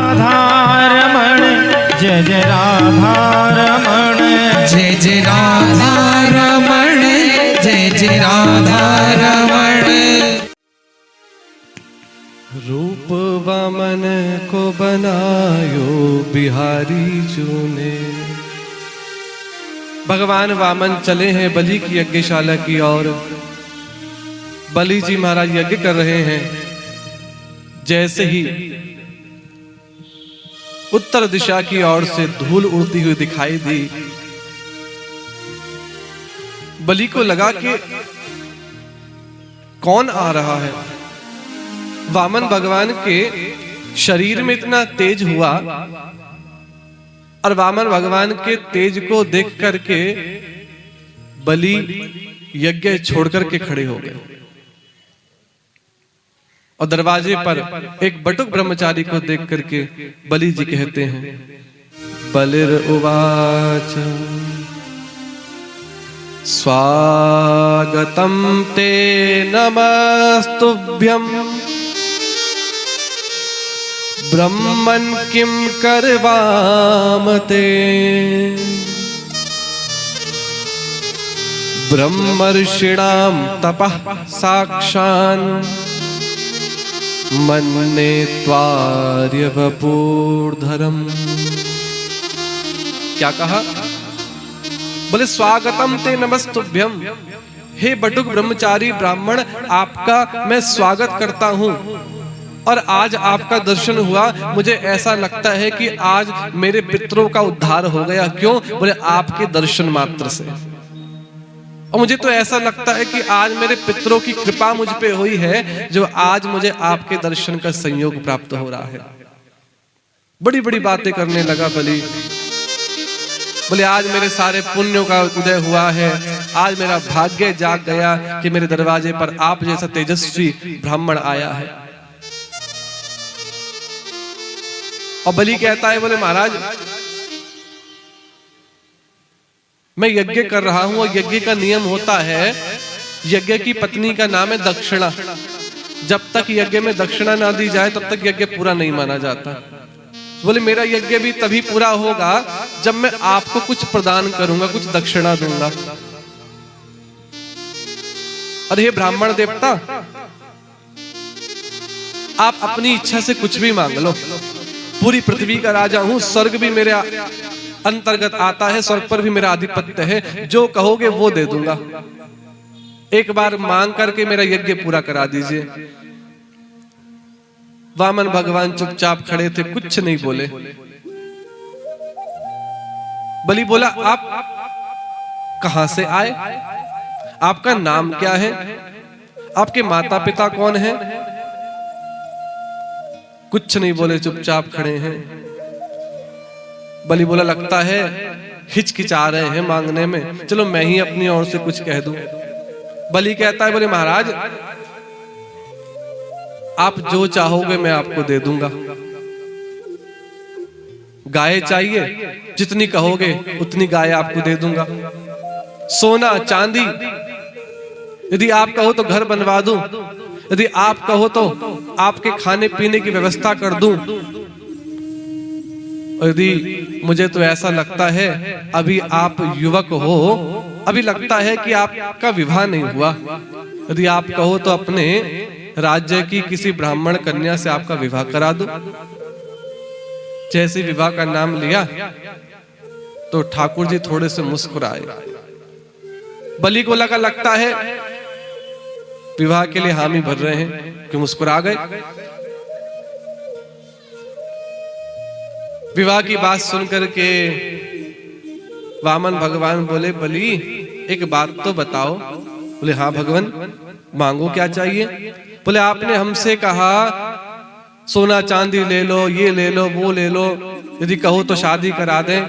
राधारमण, जय जय राधारमण, जय जय राधारमण, जय जय राधारमण। रूप वामन को बनायो बिहारी जी ने। भगवान वामन चले हैं बलि की यज्ञशाला की ओर। बलि जी महाराज यज्ञ कर रहे हैं। जैसे ही उत्तर दिशा की ओर से धूल उड़ती हुई दिखाई दी, बलि को लगा कि कौन आ रहा है। वामन भगवान के शरीर में इतना तेज हुआ और वामन भगवान के तेज को देख करके बलि यज्ञ छोड़ करके खड़े हो गए और दरवाजे पर एक बटुक ब्रह्मचारी को देख करके बलि जी कहते हैं, बलिर उवाच स्वागतम ते नमस्तुभ्यं ब्रह्मन् किं करवाम ते। ब्रह्मर्षिणां तपः साक्षान् मन्ये त्वार्य वपुर्धरम्। क्या कहा? बोले स्वागतम ते नमस्तुभ्यम, हे बटुक ब्रह्मचारी ब्राह्मण, आपका मैं स्वागत करता हूं। और आज आपका दर्शन हुआ, मुझे ऐसा लगता है कि आज मेरे पितरों का उद्धार हो गया। क्यों? बोले आपके दर्शन मात्र से। और मुझे तो ऐसा लगता है कि आज मेरे पितरों की कृपा मुझ पे हुई है, जो आज मुझे आपके दर्शन का संयोग प्राप्त हो रहा है। बड़ी बड़ी बातें करने लगा बलि। बोले आज मेरे सारे पुण्यों का उदय हुआ है, आज मेरा भाग्य जाग गया कि मेरे दरवाजे पर आप जैसा तेजस्वी ब्राह्मण आया है। और बलि कहता है, बोले महाराज मैं यज्ञ कर रहा हूं और यज्ञ का नियम होता है, यज्ञ की पत्नी का नाम है दक्षिणा। जब तक यज्ञ में दक्षिणा ना दी जाए तब तक यज्ञ पूरा नहीं माना जाता। बोले मेरा यज्ञ भी तभी पूरा होगा जब मैं आपको कुछ प्रदान करूंगा, कुछ दक्षिणा दूंगा। अरे हे ब्राह्मण देवता, आप अपनी इच्छा से कुछ भी मांग लो। पूरी पृथ्वी का राजा हूं, स्वर्ग भी मेरे अंतर्गत आता है, स्वर्ग पर भी मेरा आधिपत्य है, जो कहोगे वो दे दूंगा। एक बार मांग करके मेरा यज्ञ पूरा करा दीजिए। वामन भगवान चुपचाप खड़े थे, कुछ नहीं बोले। बलि बोला, आप कहां से आए? आपका नाम क्या है? आपके माता पिता कौन हैं? कुछ नहीं बोले, चुपचाप खड़े हैं। बलि बोला, लगता है हिचकिचा रहे हैं मांगने में, चलो मैं ही अपनी ओर से कुछ कह दूं। बलि कहता है, बोले महाराज आप जो चाहोगे मैं आपको दे दूंगा। गाय चाहिए? जितनी कहोगे उतनी गाय आपको दे दूंगा। सोना चांदी, यदि आप कहो तो घर बनवा दूं, यदि आप कहो तो आपके खाने पीने की व्यवस्था कर दूं। यदि मुझे तो ऐसा लगता है अभी आप युवक हो, अभी लगता है कि आपका विवाह नहीं हुआ, यदि आप कहो तो अपने राज्य की किसी ब्राह्मण कन्या से आपका विवाह करा दूं। जैसे विवाह का नाम लिया तो ठाकुर जी थोड़े से मुस्कुराए। बलि को लगा, लगता है विवाह के लिए हामी भर रहे हैं, कि मुस्कुरा गए। विवाह की बात सुनकर के वामन भगवान बोले, बलि एक बात तो बताओ। बोले हाँ भगवान, मांगो क्या चाहिए? बोले आपने हमसे कहा सोना चांदी ले लो, ये ले लो, वो ले लो, यदि कहो तो शादी करा दें।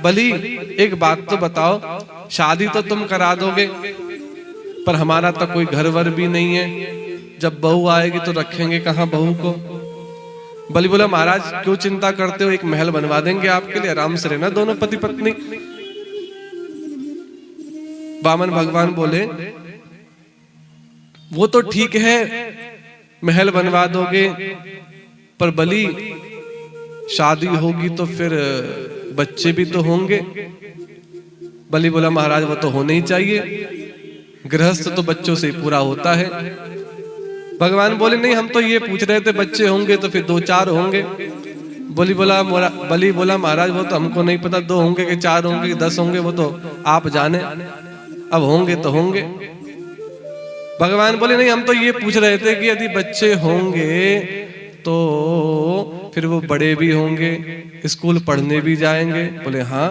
बलि एक बात तो बताओ, शादी तो तुम करा दोगे पर हमारा तो कोई घर वर भी नहीं है, जब बहू आएगी तो रखेंगे कहां बहू को? बलि बोला, महाराज क्यों चिंता करते हो, एक महल बनवा देंगे आपके लिए, आराम से रहना दोनों पति पत्नी। वामन भगवान बोले, वो तो ठीक है महल बनवा दोगे, पर बलि शादी होगी तो फिर बच्चे भी तो होंगे। बलि बोला महाराज वो तो होने ही चाहिए, गृहस्थ तो बच्चों से ही पूरा होता है। भगवान बोले नहीं, हम तो ये पूछ रहे थे बच्चे होंगे तो फिर 2-4 होंगे। बलि बोला महाराज वो तो हमको नहीं पता, 2 होंगे कि 4 होंगे कि 10 होंगे, वो तो आप जाने, अब होंगे तो होंगे। भगवान बोले नहीं, हम तो ये पूछ रहे थे कि यदि बच्चे होंगे तो फिर वो बड़े भी होंगे, स्कूल पढ़ने भी जाएंगे। बोले हाँ।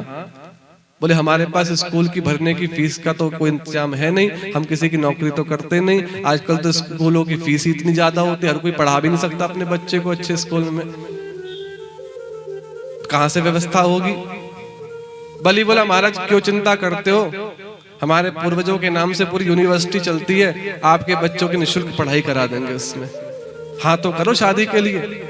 बोले हमारे पास स्कूल की भरने की फीस का तो कोई इंतजाम है नहीं, हम किसी की नौकरी तो करते नहीं। आजकल तो स्कूलों की फीस ही इतनी ज्यादा होती है, हर कोई पढ़ा भी नहीं सकता अपने बच्चे को अच्छे स्कूल में, कहां से व्यवस्था होगी। बलि बोला महाराज क्यों चिंता करते हो, हमारे पूर्वजों के नाम से पूरी यूनिवर्सिटी चलती है, आपके बच्चों की निःशुल्क पढ़ाई करा देंगे उसमें, हाँ तो करो शादी के लिए।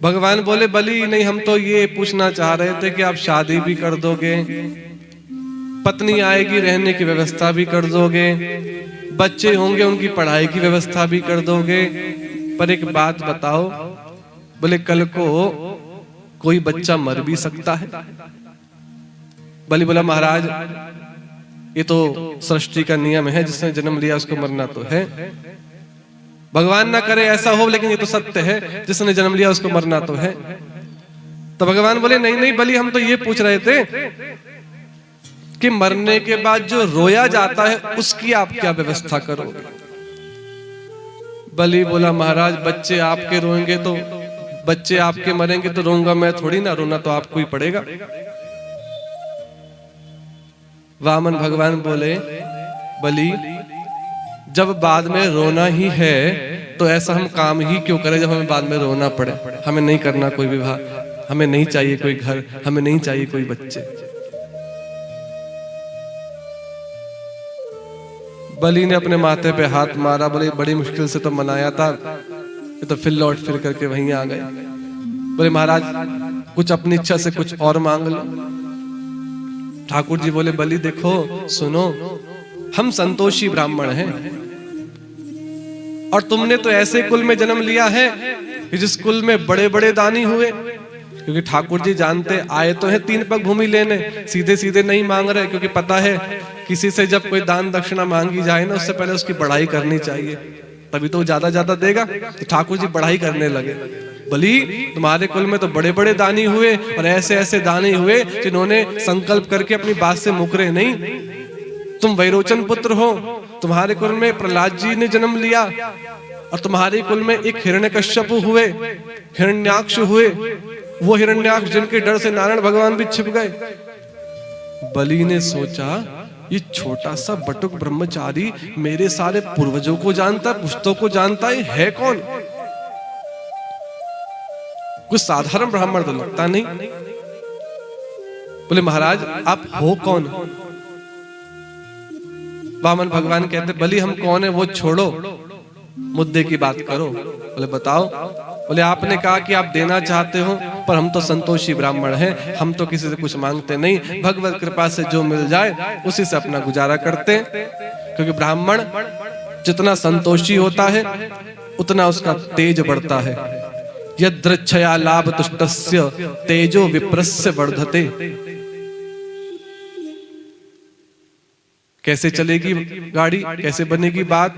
भगवान बोले बलि नहीं, हम तो ये पूछना चाह रहे थे कि आप शादी भी कर दोगे, पत्नी आएगी रहने की व्यवस्था भी कर दोगे, बच्चे होंगे उनकी पढ़ाई की व्यवस्था भी कर दोगे, पर एक बात बताओ, बोले कल को कोई बच्चा मर भी सकता है। बलि बोला महाराज ये तो सृष्टि का नियम है, जिसने जन्म लिया उसको मरना तो है। भगवान ना करे ऐसा हो, लेकिन ये तो सत्य है, जिसने जन्म लिया उसको मरना तो है। तो भगवान बोले नहीं नहीं बलि, हम तो ये पूछ रहे थे कि मरने के बाद जो रोया जाता है उसकी आप क्या व्यवस्था करोगे। बलि बोला महाराज बच्चे आपके रोएंगे तो, बच्चे आपके मरेंगे तो रोऊंगा मैं थोड़ी ना, रोना तो आपको ही पड़ेगा। वामन भगवान बोले बलि जब बाद में रोना ही है तो ऐसा हम काम ही क्यों करें जब हमें बाद में रोना पड़े। हमें नहीं करना कोई विवाह, हमें नहीं चाहिए कोई घर, हमें नहीं चाहिए कोई बच्चे। बलि ने अपने माथे पे हाथ मारा, बोले बड़ी मुश्किल से तो मनाया था, ये तो फिर लौट फिर करके वहीं आ गए। बोले महाराज कुछ अपनी इच्छा से कुछ और मांग लो। ठाकुर जी बोले बलि देखो सुनो, हम संतोषी ब्राह्मण हैं और तुमने तो ऐसे कुल में जन्म लिया है कि जिस कुल में बड़े बड़े दानी हुए। क्योंकि ठाकुर जी जानते आए तो है 3 पग भूमि लेने, सीधे सीधे नहीं मांग रहे, क्योंकि पता है किसी से जब कोई दान दक्षिणा मांगी जाए ना उससे पहले उसकी बढ़ाई करनी चाहिए, तभी तो ज्यादा ज्यादा देगा। तो ठाकुर जी बढ़ाई करने लगे, बलि तुम्हारे कुल में तो बड़े बड़े दानी हुए और ऐसे ऐसे दानी हुए जिन्होंने संकल्प करके अपनी बात से मुकरे नहीं। तुम वैरोचन पुत्र हो, तुम्हारे कुल में प्रहलाद जी ने जन्म लिया और तुम्हारे कुल में एक हिरण्यकश्यप हुए, हिरण्याक्ष हुए, वो हिरण्याक्ष जिनके डर से नारायण भगवान भी छिप गए। बलि ने सोचा ये छोटा सा बटुक ब्रह्मचारी मेरे सारे पूर्वजों को जानता, पुश्तों को जानता है कौन? कुछ साधारण ब्राह्मण तो लगता नहीं। बोले महाराज आप हो कौन? वामन भगवान कहते बलि हम कौन है वो छोड़ो, मुद्दे की बात करो। बोले बताओ। बोले आपने कहा कि आप देना चाहते हो, पर हम तो संतोषी ब्राह्मण हैं, हम तो किसी से कुछ मांगते नहीं, भगवत कृपा से जो मिल जाए उसी से अपना गुजारा करते हैं। क्योंकि ब्राह्मण जितना संतोषी होता है उतना उसका तेज बढ़ता है। यद्रच्छया लाभ तुष्टस्य तेजो विप्रस्य वर्धते। कैसे चलेगी गाड़ी, कैसे बनेगी बात?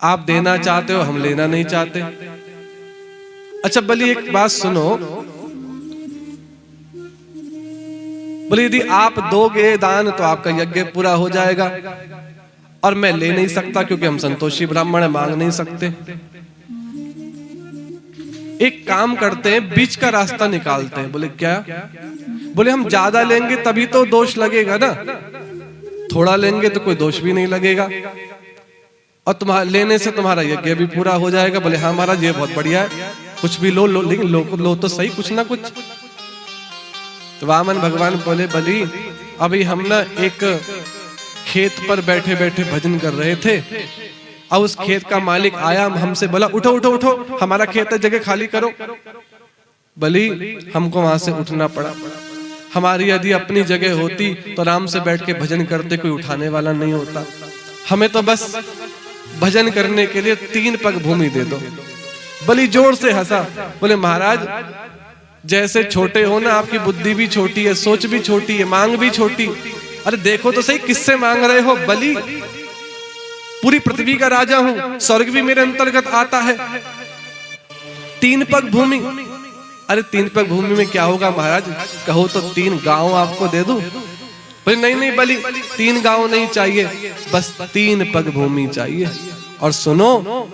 आप देना चाहते हो, हम लेना नहीं चाहते। अच्छा बलि एक बात सुनो, बोले यदि आप दोगे दान तो आपका यज्ञ पूरा हो जाएगा, और मैं ले नहीं सकता क्योंकि हम संतोषी ब्राह्मण है, मांग नहीं सकते। एक काम करते हैं, बीच का रास्ता निकालते हैं। बोले क्या? बोले हम ज्यादा लेंगे तभी तो दोष लगेगा ना, थोड़ा लेंगे तो कोई दोष भी नहीं लगेगा, और तुम्हारा लेने से तुम्हारा यज्ञ भी पूरा हो जाएगा। बोले हाँ महाराज ये बहुत बढ़िया है, कुछ भी लो लो, लेकिन लो तो सही कुछ ना कुछ। तो वामन भगवान बोले बलि अभी हम ना एक खेत पर बैठे बैठे भजन कर रहे थे, अब उस खेत का मालिक आया, हमसे बोला उठो उठो उठो, हमारा खेत है, जगह खाली करो। बलि हमको वहां से उठना पड़ा। हमारी यदि अपनी जगह होती तो आराम से बैठ के भजन करते, कोई उठाने वाला नहीं होता। हमें तो बस भजन करने के लिए 3 पग भूमि दे दो, बलि जोर से हंसा, बोले महाराज जैसे छोटे हो ना, आपकी बुद्धि भी छोटी है, सोच भी छोटी है, मांग भी छोटी। अरे देखो तो सही किससे मांग रहे हो? बलि, पूरी पृथ्वी का राजा हूं, स्वर्ग भी मेरे अंतर्गत आता है, 3 पग भूमि। अरे 3 पग भूमि में क्या होगा महाराज? कहो तो 3 गांव आपको दे दूं। बोले नहीं नहीं बलि, 3 गांव नहीं चाहिए, बस 3 पग भूमि चाहिए। और सुनो,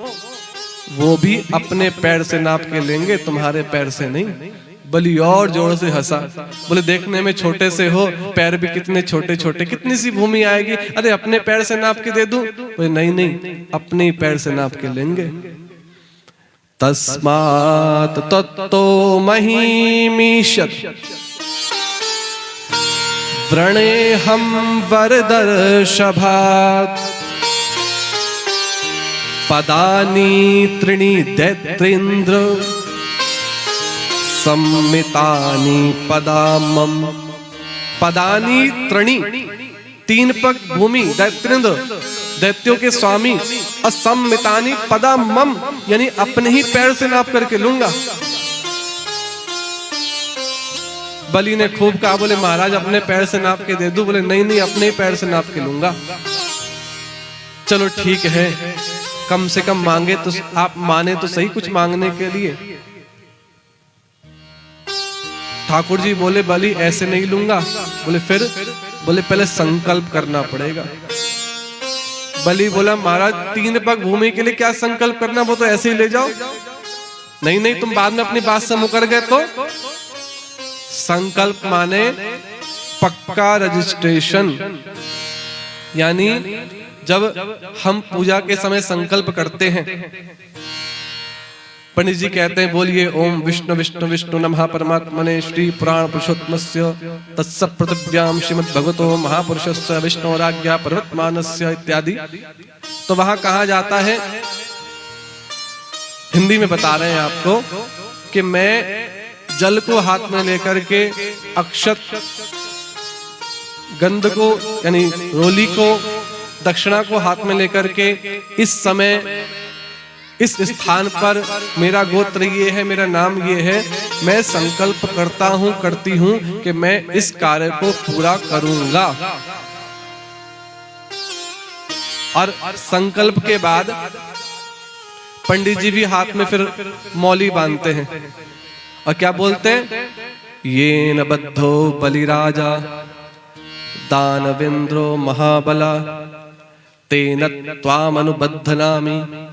वो भी अपने पैर से नाप के लेंगे, तुम्हारे पैर से नहीं। बलि और जोर से हंसा, बोले देखने में छोटे से हो, पैर भी कितने छोटे छोटे, कितनी सी भूमि आएगी? अरे अपने पैर से नाप के दे दूं? बोले नहीं नहीं, अपने ही पैर से नाप के लेंगे। तस्मात् तत्तो महीमीशत् व्रणेऽहं वरदर्शभात् पदानि त्रीणि दैत्रेन्द्र सम्मितानि पदामम। पदानि त्रीणि, 3 पग भूमि, दैत्रेन्द्र दैत्यों के स्वामी, असम्मितानि पदामम, यानी अपने ही पैर से नाप करके लूंगा। बलि ने खूब कहा, बोले महाराज अपने पैर से नाप के दे दूं? बोले नहीं नहीं, अपने ही पैर से नाप के लूंगा। चलो ठीक है, कम से कम मांगे तो आप माने तो सही कुछ मांगने के लिए। ठाकुर जी बोले बलि ऐसे नहीं लूंगा। बोले फिर? बोले पहले संकल्प करना पड़ेगा। बलि बोला महाराज 3 पग भूमि के लिए क्या संकल्प करना, वो तो ऐसे ही ले जाओ। नहीं नहीं, तुम बाद में अपनी बात से मुकर गए तो? संकल्प माने पक्का रजिस्ट्रेशन, यानी जब हम पूजा के समय संकल्प करते हैं, पंडित जी कहते हैं बोलिए ओम विष्णु विष्णु विष्णु नमः परमात्मने श्री पुराण पुरुषोत्तमस्य तत्स पृथिव्याम श्रीमद् भगवतो महापुरुषस्य विष्णोराज्ञा पर्वतमानस्य इत्यादि। तो वहां कहा जाता है, हिंदी में बता रहे हैं आपको, कि मैं जल को हाथ में लेकर के, अक्षत गंध को यानी रोली को, दक्षिणा को हाथ में लेकर के, इस समय इस स्थान पर मेरा गोत्र ये है, मेरा नाम ये है, मैं संकल्प करता हूं, करती हूं कि मैं इस कार्य को पूरा करूंगा। और संकल्प के बाद पंडित जी भी हाथ में फिर मौली बांधते हैं और क्या बोलते हैं? ये न बद्धो बलिराजा दानवेंद्रो महाबला तेन त्वामनुबद्धनामि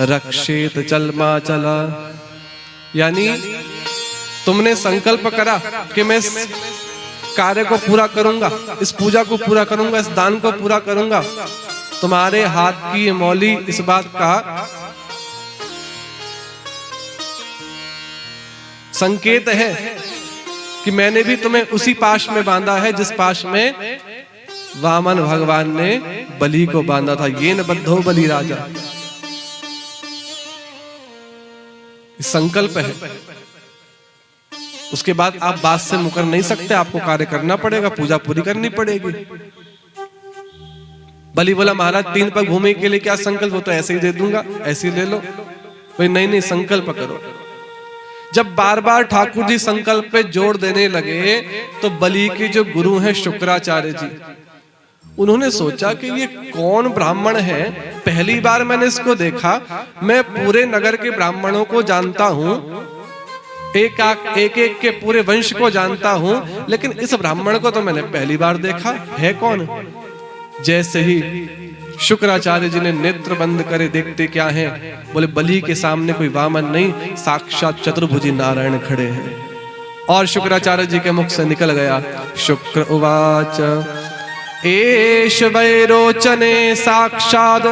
रक्षेत चलमाचला। यानी तुमने संकल्प करा कि मैं इस कार्य को पूरा करूंगा, इस पूजा को पूरा करूंगा, इस दान को पूरा करूंगा। तुम्हारे हाथ की ये मौली इस बात का संकेत है कि मैंने भी तुम्हें उसी पाश में बांधा है जिस पाश में वामन भगवान ने बलि को बांधा था। ये न बद्धो बलि राजा, संकल्प है। उसके बाद आप बात से मुकर नहीं सकते, आपको कार्य करना पड़ेगा, पूजा पूरी करनी पड़ेगी। बलि बोला महाराज 3 पग भूमि के लिए क्या संकल्प? हो तो ऐसे ही दे दूंगा, ऐसे ही ले लो। भाई नहीं नहीं, संकल्प करो। जब बार बार ठाकुर जी संकल्प पे जोर देने लगे तो बलि के जो गुरु हैं शुक्राचार्य जी, उन्होंने सोचा कि ये कौन ब्राह्मण है, पहली बार मैंने इसको देखा। मैं पूरे नगर के ब्राह्मणों को जानता हूं, एक एक के पूरे वंश को जानता हूं, लेकिन इस ब्राह्मण को तो मैंने पहली बार देखा। है कौन? जैसे ही शुक्राचार्य जी ने नेत्र बंद करे, देखते क्या है? बोले बलि के सामने कोई वामन नहीं, साक्षात चतुर्भुजी नारायण खड़े हैं। और शुक्राचार्य जी के मुख से निकल गया, शुक्र उवाच एष वैरोचने साक्षात्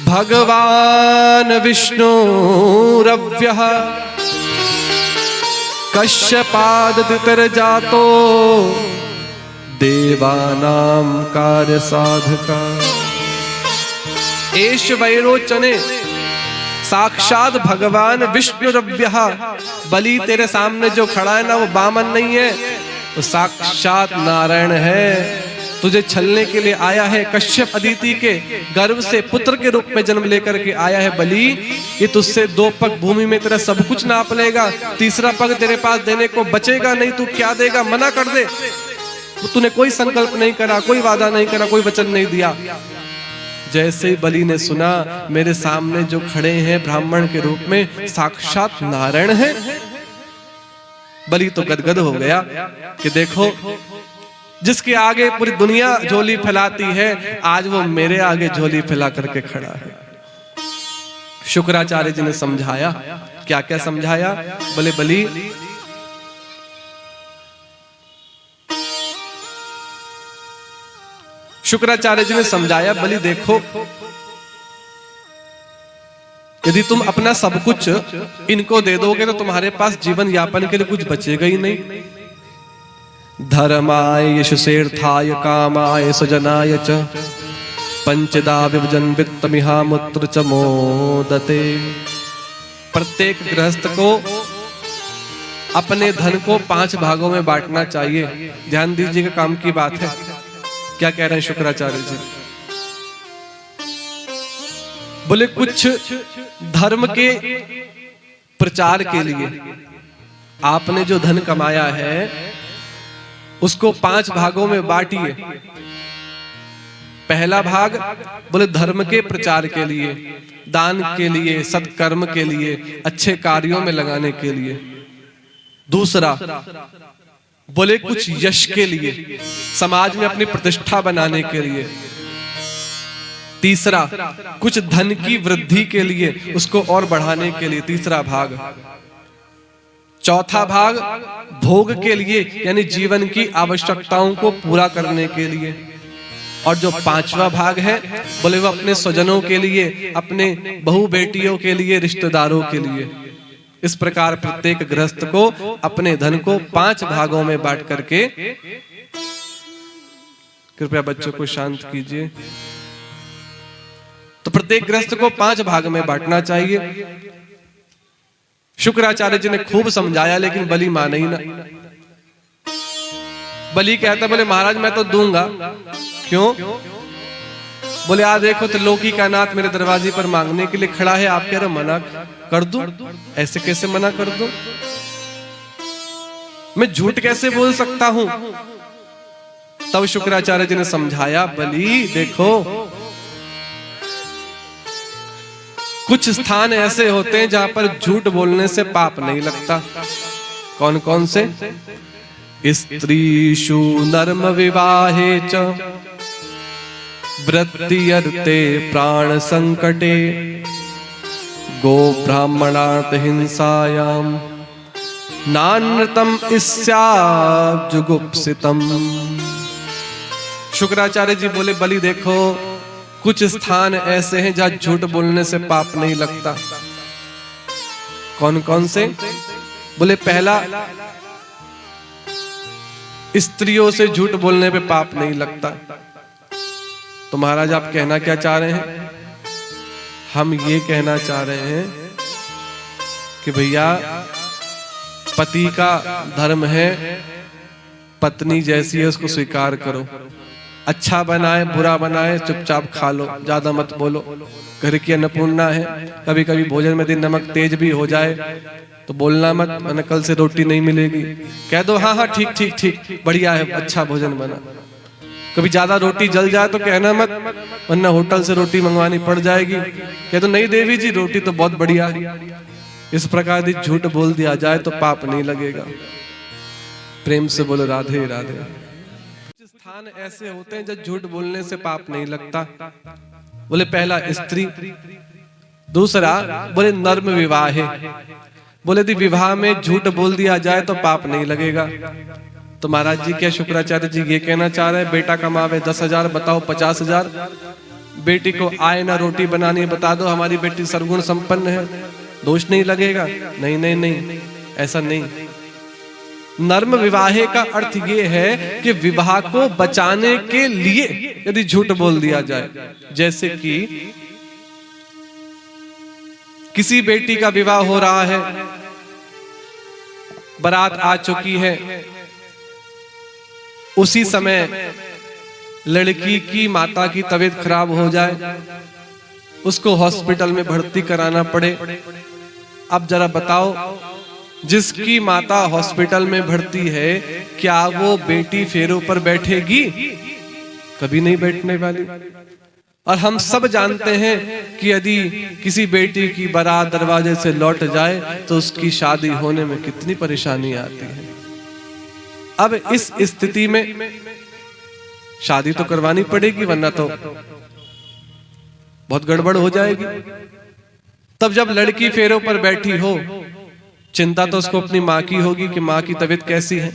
भगवान विष्णुरव्यः कश्यपादितिर्जातो देवानां कार्य साधका। एष वैरोचने साक्षात भगवान विष्णुरव्यः, बलि तेरे सामने जो खड़ा है ना वो वामन नहीं है, तो साक्षात नारायण है। तुझे छलने के लिए आया है, कश्यप अदिति के गर्भ से पुत्र के रूप में जन्म लेकर के आया है बलि। ये तुझसे 2 पग भूमि में तेरा सब कुछ नाप लेगा, तीसरा पग तेरे पास देने को बचेगा नहीं, तू क्या देगा? मना कर दे। तूने कोई संकल्प नहीं करा, कोई वादा नहीं करा, कोई वचन नहीं दिया। जैसे ही बलि ने सुना मेरे सामने जो खड़े हैं ब्राह्मण के रूप में साक्षात नारायण हैं, बलि तो गदगद हो गया कि देखो जिसके आगे पूरी दुनिया झोली फैलाती है, आज वो मेरे आगे झोली फैला करके खड़ा है। शुक्राचार्य जी ने समझाया, क्या क्या समझाया? बोले बलि शुक्राचार्य जी ने समझाया, बलि देखो यदि तुम अपना सब कुछ इनको दे दोगे तो तुम्हारे पास जीवन यापन के लिए कुछ बचेगा ही नहीं। धर्माय यशसेर्थाय कामाय सजनाय च पंचदा विभजन वित्तमिहामुत्र च मोदते। प्रत्येक गृहस्थ को अपने धन को 5 भागों में बांटना चाहिए। ध्यान दीजिएगा, काम की बात है। क्या कह रहे हैं शुक्राचार्य जी? बोले कुछ धर्म के प्रचार के लिए आपने जो धन कमाया है उसको 5 भागों में बांटिए। पहला भाग बोले धर्म के प्रचार के लिए, दान के लिए, सत्कर्म के लिए, अच्छे कार्यों में लगाने के लिए। दूसरा बोले कुछ यश के लिए, समाज में अपनी प्रतिष्ठा बनाने के लिए। तीसरा कुछ धन की वृद्धि के लिए, उसको और बढ़ाने के लिए, तीसरा भाग। चौथा भाग भोग के लिए, यानी जीवन की आवश्यकताओं को पूरा करने के लिए। और जो 5वां भाग है बोले वो अपने स्वजनों के लिए, अपने बहू बेटियों के लिए, रिश्तेदारों के लिए। इस प्रकार प्रत्येक गृहस्थ को अपने धन को 5 भागों में बांट करके, कृपया बच्चों को शांत कीजिए, तो प्रत्येक गृहस्थ को 5 भाग में बांटना चाहिए। शुक्राचार्य जी ने खूब समझाया लेकिन बलि माना ही ना। बलि कहता बोले महाराज मैं तो दूंगा। क्यों? बोले आ देखो त्रिलोकी का नाथ मेरे दरवाजे पर मांगने के लिए खड़ा है, आप कह रहे मना कर दूं? ऐसे कैसे मना कर दूं? मैं झूठ कैसे बोल सकता हूं? तब शुक्राचार्य जी ने समझाया, बलि देखो कुछ स्थान ऐसे होते हैं जहां पर झूठ बोलने से पाप नहीं लगता। कौन कौन से? स्त्रीषु नर्म विवाहे च वृत्तियर्ते प्राण संकटे गो ब्राह्मणार्थ हिंसायाम नानृतम स्यात् जुगुप्सितम। शुक्राचार्य जी बोले बलि देखो कुछ स्थान ऐसे हैं जहां झूठ बोलने से पाप नहीं लगता। कौन कौन से? बोले पहला स्त्रियों से झूठ बोलने पे पाप नहीं लगता। तो महाराज आप कहना क्या चाह रहे हैं? हम ये कहना चाह रहे हैं कि भैया पति का धर्म है, पत्नी जैसी है उसको स्वीकार करो। अच्छा बनाए बुरा बनाए चुपचाप खा लो, ज्यादा मत बोलो। घर की अन्नपूर्णा है, कभी कभी भोजन में दिन नमक तेज भी हो जाए तो बोलना मत, वरना कल से रोटी नहीं मिलेगी। कह दो हाँ हाँ ठीक ठीक ठीक बढ़िया है, अच्छा भोजन बना। कभी ज्यादा रोटी जल जाए तो कहना मत, वरना होटल से रोटी मंगवानी पड़ जाएगी। कह दो नहीं देवी जी रोटी तो बहुत बढ़िया है। इस प्रकार यदि झूठ बोल दिया जाए तो पाप नहीं लगेगा। प्रेम से बोलो राधे राधे। कुछ स्थान ऐसे होते हैं जब झूठ बोलने से पाप नहीं लगता। बोले पहला स्त्री, दूसरा बोले नर्म विवाह है। बोले यदि विवाह में झूठ बोल दिया जाए तो पाप नहीं लगेगा। तो महाराज जी क्या शुक्राचार्य जी ये कहना चाह रहे हैं बेटा कमावे 10,000 बताओ 50,000, बेटी को आए ना रोटी बनानी बता दो हमारी बेटी सर्वगुण संपन्न है, दोष नहीं लगेगा? नहीं नहीं नहीं, ऐसा नहीं। नर्म विवाहे का अर्थ ये है कि विवाह को बचाने के लिए यदि झूठ बोल दिया जाए, जैसे कि किसी बेटी का विवाह हो रहा है, बारात आ चुकी है, उसी समय लड़की की माता की तबीयत खराब हो जाए, उसको हॉस्पिटल में भर्ती कराना पड़े। अब जरा बताओ, जिसकी माता हॉस्पिटल में भर्ती है, क्या वो बेटी फेरों पर बैठेगी? कभी नहीं बैठने वाली। और हम सब जानते हैं कि यदि किसी बेटी की बारात दरवाजे से लौट जाए तो उसकी शादी होने में कितनी परेशानी आती है। अब इस स्थिति में शादी तो करवानी पड़ेगी, वरना तो बहुत गड़बड़ हो जाएगी। तब जब लड़की फेरों पर बैठी हो, चिंता तो उसको अपनी माँ की होगी कि माँ की तबीयत कैसी है।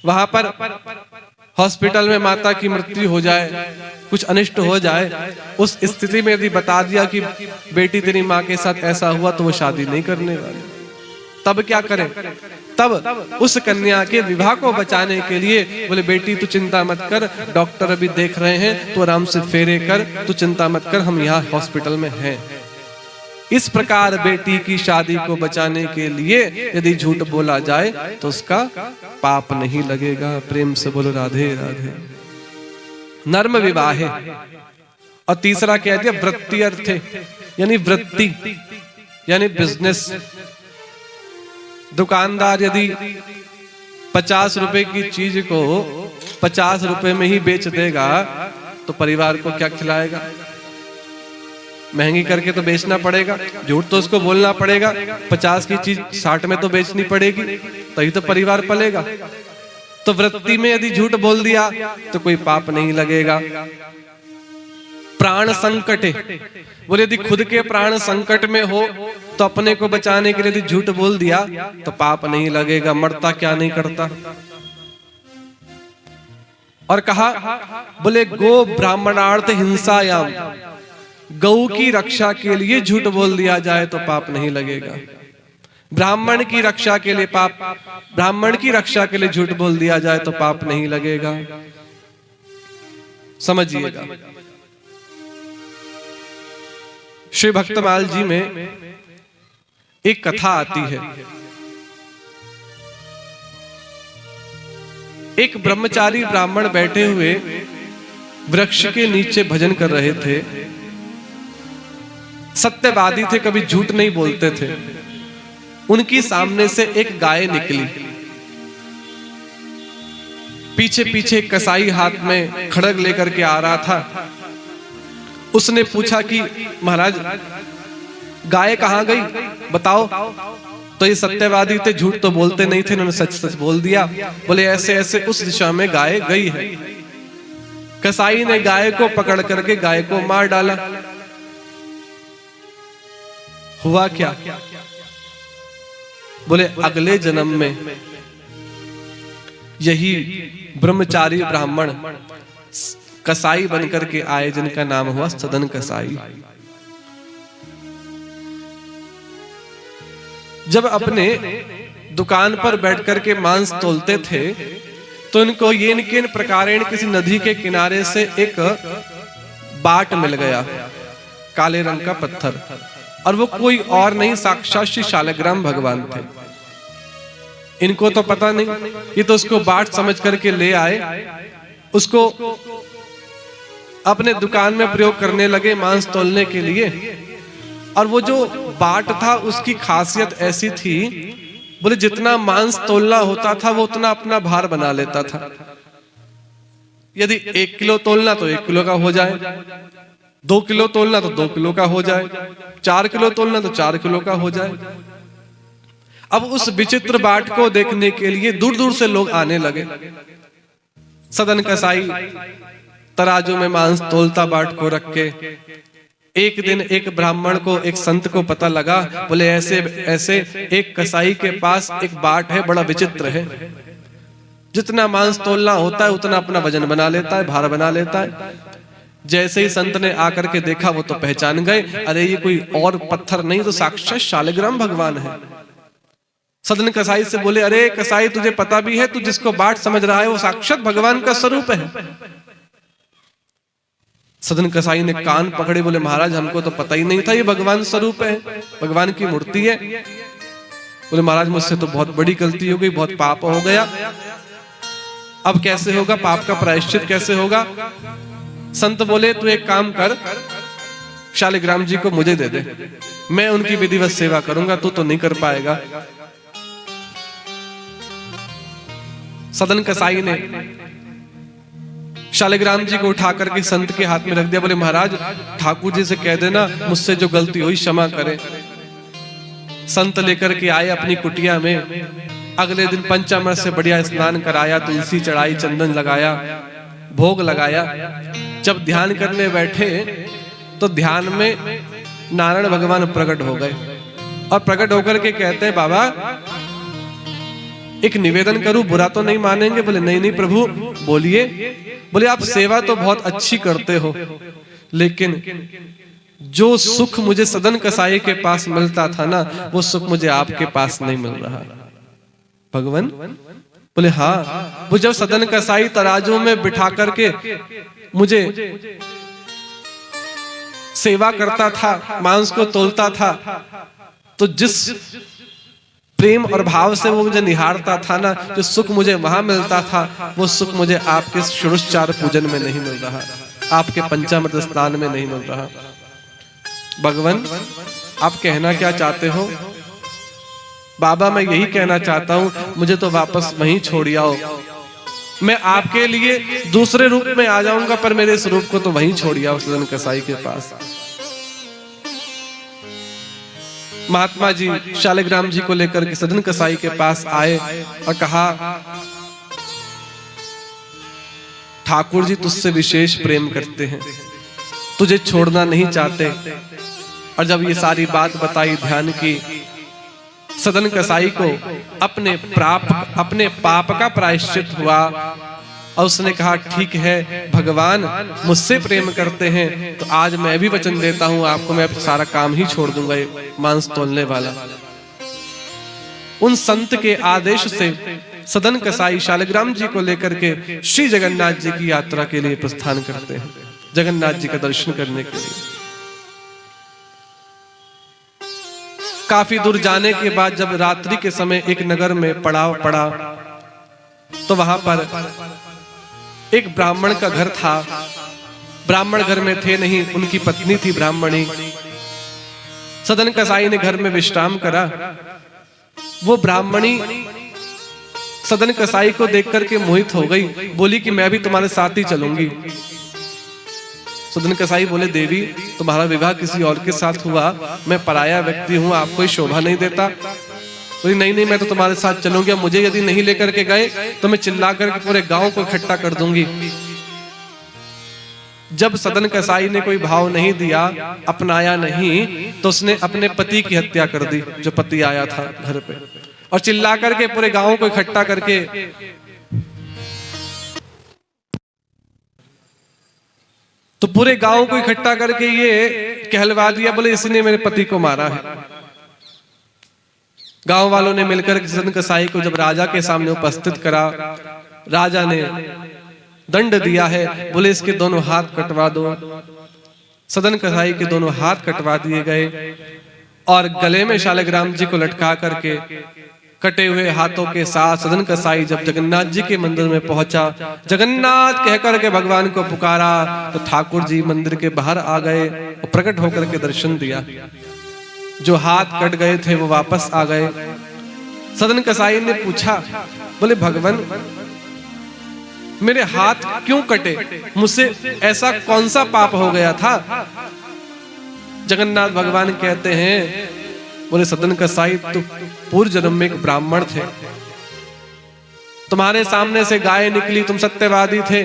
वहां पर हॉस्पिटल में माता की मृत्यु हो जाए, कुछ अनिष्ट हो जाए, उस स्थिति में यदि बता दिया कि बेटी तेरी माँ के साथ ऐसा हुआ, तो वो शादी नहीं करने वाली। तब क्या करें? तब उस कन्या के विवाह को बचाने के लिए बोले, बेटी तू चिंता मत कर, डॉक्टर अभी देख रहे हैं, तो आराम से फेरे कर, तू चिंता मत कर, हम यहाँ हॉस्पिटल में हैं। इस प्रकार बेटी की शादी को बचाने के लिए यदि झूठ बोला जाए तो उसका पाप नहीं लगेगा। प्रेम से बोलो राधे राधे। नर्म विवाह है। और तीसरा कह दिया वृत्ति अर्थे, यानी वृत्ति यानी बिजनेस। दुकानदार यदि 50 रुपए की चीज को 50 रुपए में ही बेच देगा तो परिवार को क्या खिलाएगा? महंगी करके तो बेचना पड़ेगा, झूठ तो उसको बोलना पड़ेगा। 50 की चीज 60 में तो बेचनी पड़ेगी, तभी तो परिवार पलेगा। तो वृत्ति में यदि झूठ बोल दिया तो कोई पाप नहीं लगेगा। प्राण संकट, बोले यदि खुद के प्राण संकट में हो तो अपने को बचाने के लिए यदि झूठ बोल दिया तो पाप नहीं लगेगा। मरता क्या नहीं करता। और कहा, बोले गो ब्राह्मणार्थ हिंसायाम, गौ की रक्षा के लिए झूठ बोल दिया जाए तो पाप नहीं लगेगा। ब्राह्मण की रक्षा के लिए पाप, ब्राह्मण की रक्षा के लिए झूठ बोल दिया जाए तो पाप नहीं लगेगा। समझिएगा। श्री भक्तमाल जी में एक कथा आती है। एक ब्रह्मचारी ब्राह्मण बैठे हुए वृक्ष के नीचे भजन कर रहे थे। सत्यवादी थे, कभी झूठ नहीं बोलते थे। उनकी सामने से एक गाय निकली। पीछे पीछे कसाई हाथ में खड़ग लेकर के आ रहा था। उसने पूछा कि महाराज गाय कहां गई, बताओ। तो ये सत्यवादी थे, झूठ तो बोलते नहीं थे, उन्होंने सच सच बोल दिया। बोले ऐसे ऐसे उस दिशा में गाय गई है। कसाई ने गाय को पकड़ करके गाय को मार डाला। हुआ क्या? बोले अगले जन्म में यही ब्रह्मचारी ब्राह्मण कसाई बनकर के आए, जिनका नाम हुआ सदन कसाई। जब अपने दुकान पर बैठकर के मांस तोलते थे तो इनको ये किन प्रकारेण किसी नदी के किनारे से एक बाट मिल गया, काले रंग का पत्थर। और वो कोई और नहीं, साक्षात श्री शालग्राम भगवान थे। इनको तो पता नहीं, ये तो उसको बाट समझ करके ले आए, उसको अपने दुकान में प्रयोग करने लगे मांस तोलने के लिए। और वो जो बाट था उसकी खासियत ऐसी थी, बोले जितना मांस तोलना होता था वो उतना अपना भार बना लेता था। यदि 1 किलो तोलना तो 1 किलो का हो जाए, 2 किलो तोलना तो 2 किलो का हो जाए, 4 किलो तोलना तो 4 किलो का हो जाए। अब उस विचित्र बाट को देखने के लिए दूर दूर से लोग आने लगे। सदन कसाई तराजू में मांस तोलता बाट को रख के। एक दिन एक ब्राह्मण को, एक संत को पता लगा, बोले ऐसे ऐसे एक कसाई के पास एक बाट है, बड़ा विचित्र है। जितना मांस तोलना होता है उतना अपना वजन बना लेता है, भार बना लेता है। जैसे ही संत ने आकर के देखा, वो तो पहचान गए, अरे ये कोई और पत्थर नहीं, तो साक्षात शालग्राम भगवान है। सदन कसाई से बोले, अरे कसाई तुझे पता भी है, तू जिसको बाट समझ रहा है वो साक्षात भगवान का स्वरूप है। सदन कसाई ने कान पकड़े, बोले महाराज हमको तो पता ही नहीं था ये भगवान स्वरूप है, भगवान की मूर्ति है। बोले महाराज मुझसे तो बहुत बड़ी गलती हो गई, बहुत पाप हो गया। अब कैसे होगा, पाप का प्रायश्चित कैसे होगा? संत बोले तू एक काम कर, शालिग्राम जी को मुझे दे दे, मैं उनकी विधिवत सेवा करूंगा, तू तो नहीं कर पाएगा। सदन कसाई ने शालिग्राम जी को उठा करके संत के हाथ में रख दिया। बोले महाराज ठाकुर जी से कह देना मुझसे जो गलती हुई क्षमा करे। संत लेकर के आए अपनी कुटिया में। अगले दिन पंचामृत से बढ़िया स्नान कराया, तुलसी चढ़ाई, चंदन लगाया, भोग लगाया। जब ध्यान करने बैठे तो ध्यान में नारायण भगवान प्रकट हो गए और प्रकट होकर के कहते हैं बाबा एक निवेदन करूं, बुरा तो नहीं मानेंगे? बोले नहीं नहीं प्रभु बोलिए। बोले आप सेवा तो बहुत अच्छी करते हो, लेकिन जो सुख मुझे सदन कसाई के पास मिलता था ना, वो सुख मुझे आपके पास नहीं मिल रहा। भगवान बोले हाँ, वो जब सदन कसाई तराजू में बिठा करके मुझे सेवा करता था, मांस को तोलता था, तो जिस प्रेम और भाव से वो मुझे निहारता था ना, जो सुख मुझे वहां मिलता था, वो सुख मुझे आपके षोडशोपचार पूजन में नहीं मिल रहा, आपके पंचामृत स्नान में नहीं मिल रहा। भगवान आप कहना क्या चाहते हो? बाबा मैं यही कहना चाहता हूं, मुझे तो वापस वहीं छोड़ आओ। मैं आपके लिए दूसरे रूप में आ जाऊंगा, पर मेरे इस रूप को तो वहीं छोड़ आओ, सदन कसाई के पास। महात्मा जी शालिग्राम जी को लेकर के सदन कसाई के पास आए और कहा ठाकुर जी तुझसे विशेष प्रेम करते हैं, तुझे छोड़ना नहीं चाहते। और जब ये सारी बात बताई ध्यान की, सदन कसाई को अपने पाप का प्रायश्चित हुआ और उसने कहा ठीक है भगवान मुझसे प्रेम करते हैं तो आज मैं भी वचन देता हूं आपको, मैं सारा काम ही छोड़ दूंगा, मांस तोलने वाला। उन संत के आदेश से सदन कसाई शालिग्राम जी को लेकर के श्री जगन्नाथ जी की यात्रा के लिए प्रस्थान करते हैं, जगन्नाथ जी का दर्शन करने के लिए। काफी दूर जाने के बाद जब रात्रि के समय एक नगर में पड़ाव पड़ा, तो वहां पर एक ब्राह्मण का घर था। ब्राह्मण घर में थे नहीं, उनकी पत्नी थी ब्राह्मणी। सदन कसाई ने घर में विश्राम करा। वो ब्राह्मणी सदन कसाई को देख करके मोहित हो गई, बोली कि मैं भी तुम्हारे साथ ही चलूंगी। सदन कसाई बोले देवी तुम्हारा विवाह किसी और के साथ हुआ, मैं पराया व्यक्ति हूं, आपको शोभा नहीं देता। बोली नहीं नहीं मैं तो तुम्हारे साथ चलूंगी, मुझे यदि नहीं लेकर के गए तो मैं चिल्ला करके पूरे गांव को इकट्ठा कर दूंगी। जब सदन कसाई ने कोई भाव नहीं दिया, अपनाया नहीं, तो उसने अपने पति की हत्या कर दी, जो पति आया था घर पे, और चिल्ला करके पूरे गांव को इकट्ठा करके तो पूरे गांव को इकट्ठा करके ये कहलवा दिया, बोले इसने मेरे पति को मारा है। गांव वालों ने मिलकर सदन कसाई को जब राजा के सामने उपस्थित करा, राजा ने दंड दिया है, बोले इसके दोनों हाथ कटवा दो। सदन कसाई के दोनों हाथ कटवा दिए गए और गले में शालिग्राम जी को लटका करके कटे हुए हाथों के साथ सदन कसाई जब जगन्नाथ जी के मंदिर में पहुंचा, जगन्नाथ कहकर के भगवान को पुकारा, तो ठाकुर जी मंदिर के बाहर आ गए और प्रकट होकर के दर्शन दिया। जो हाथ कट गए थे वो वापस आ गए। सदन कसाई ने पूछा, बोले भगवान मेरे हाथ क्यों कटे, मुझसे ऐसा कौन सा पाप हो गया था? जगन्नाथ भगवान कहते हैं, बोले सदन कसाई तो पूर्व जन्म में एक ब्राह्मण थे, तुम्हारे सामने से गाय निकली, तुम सत्यवादी थे,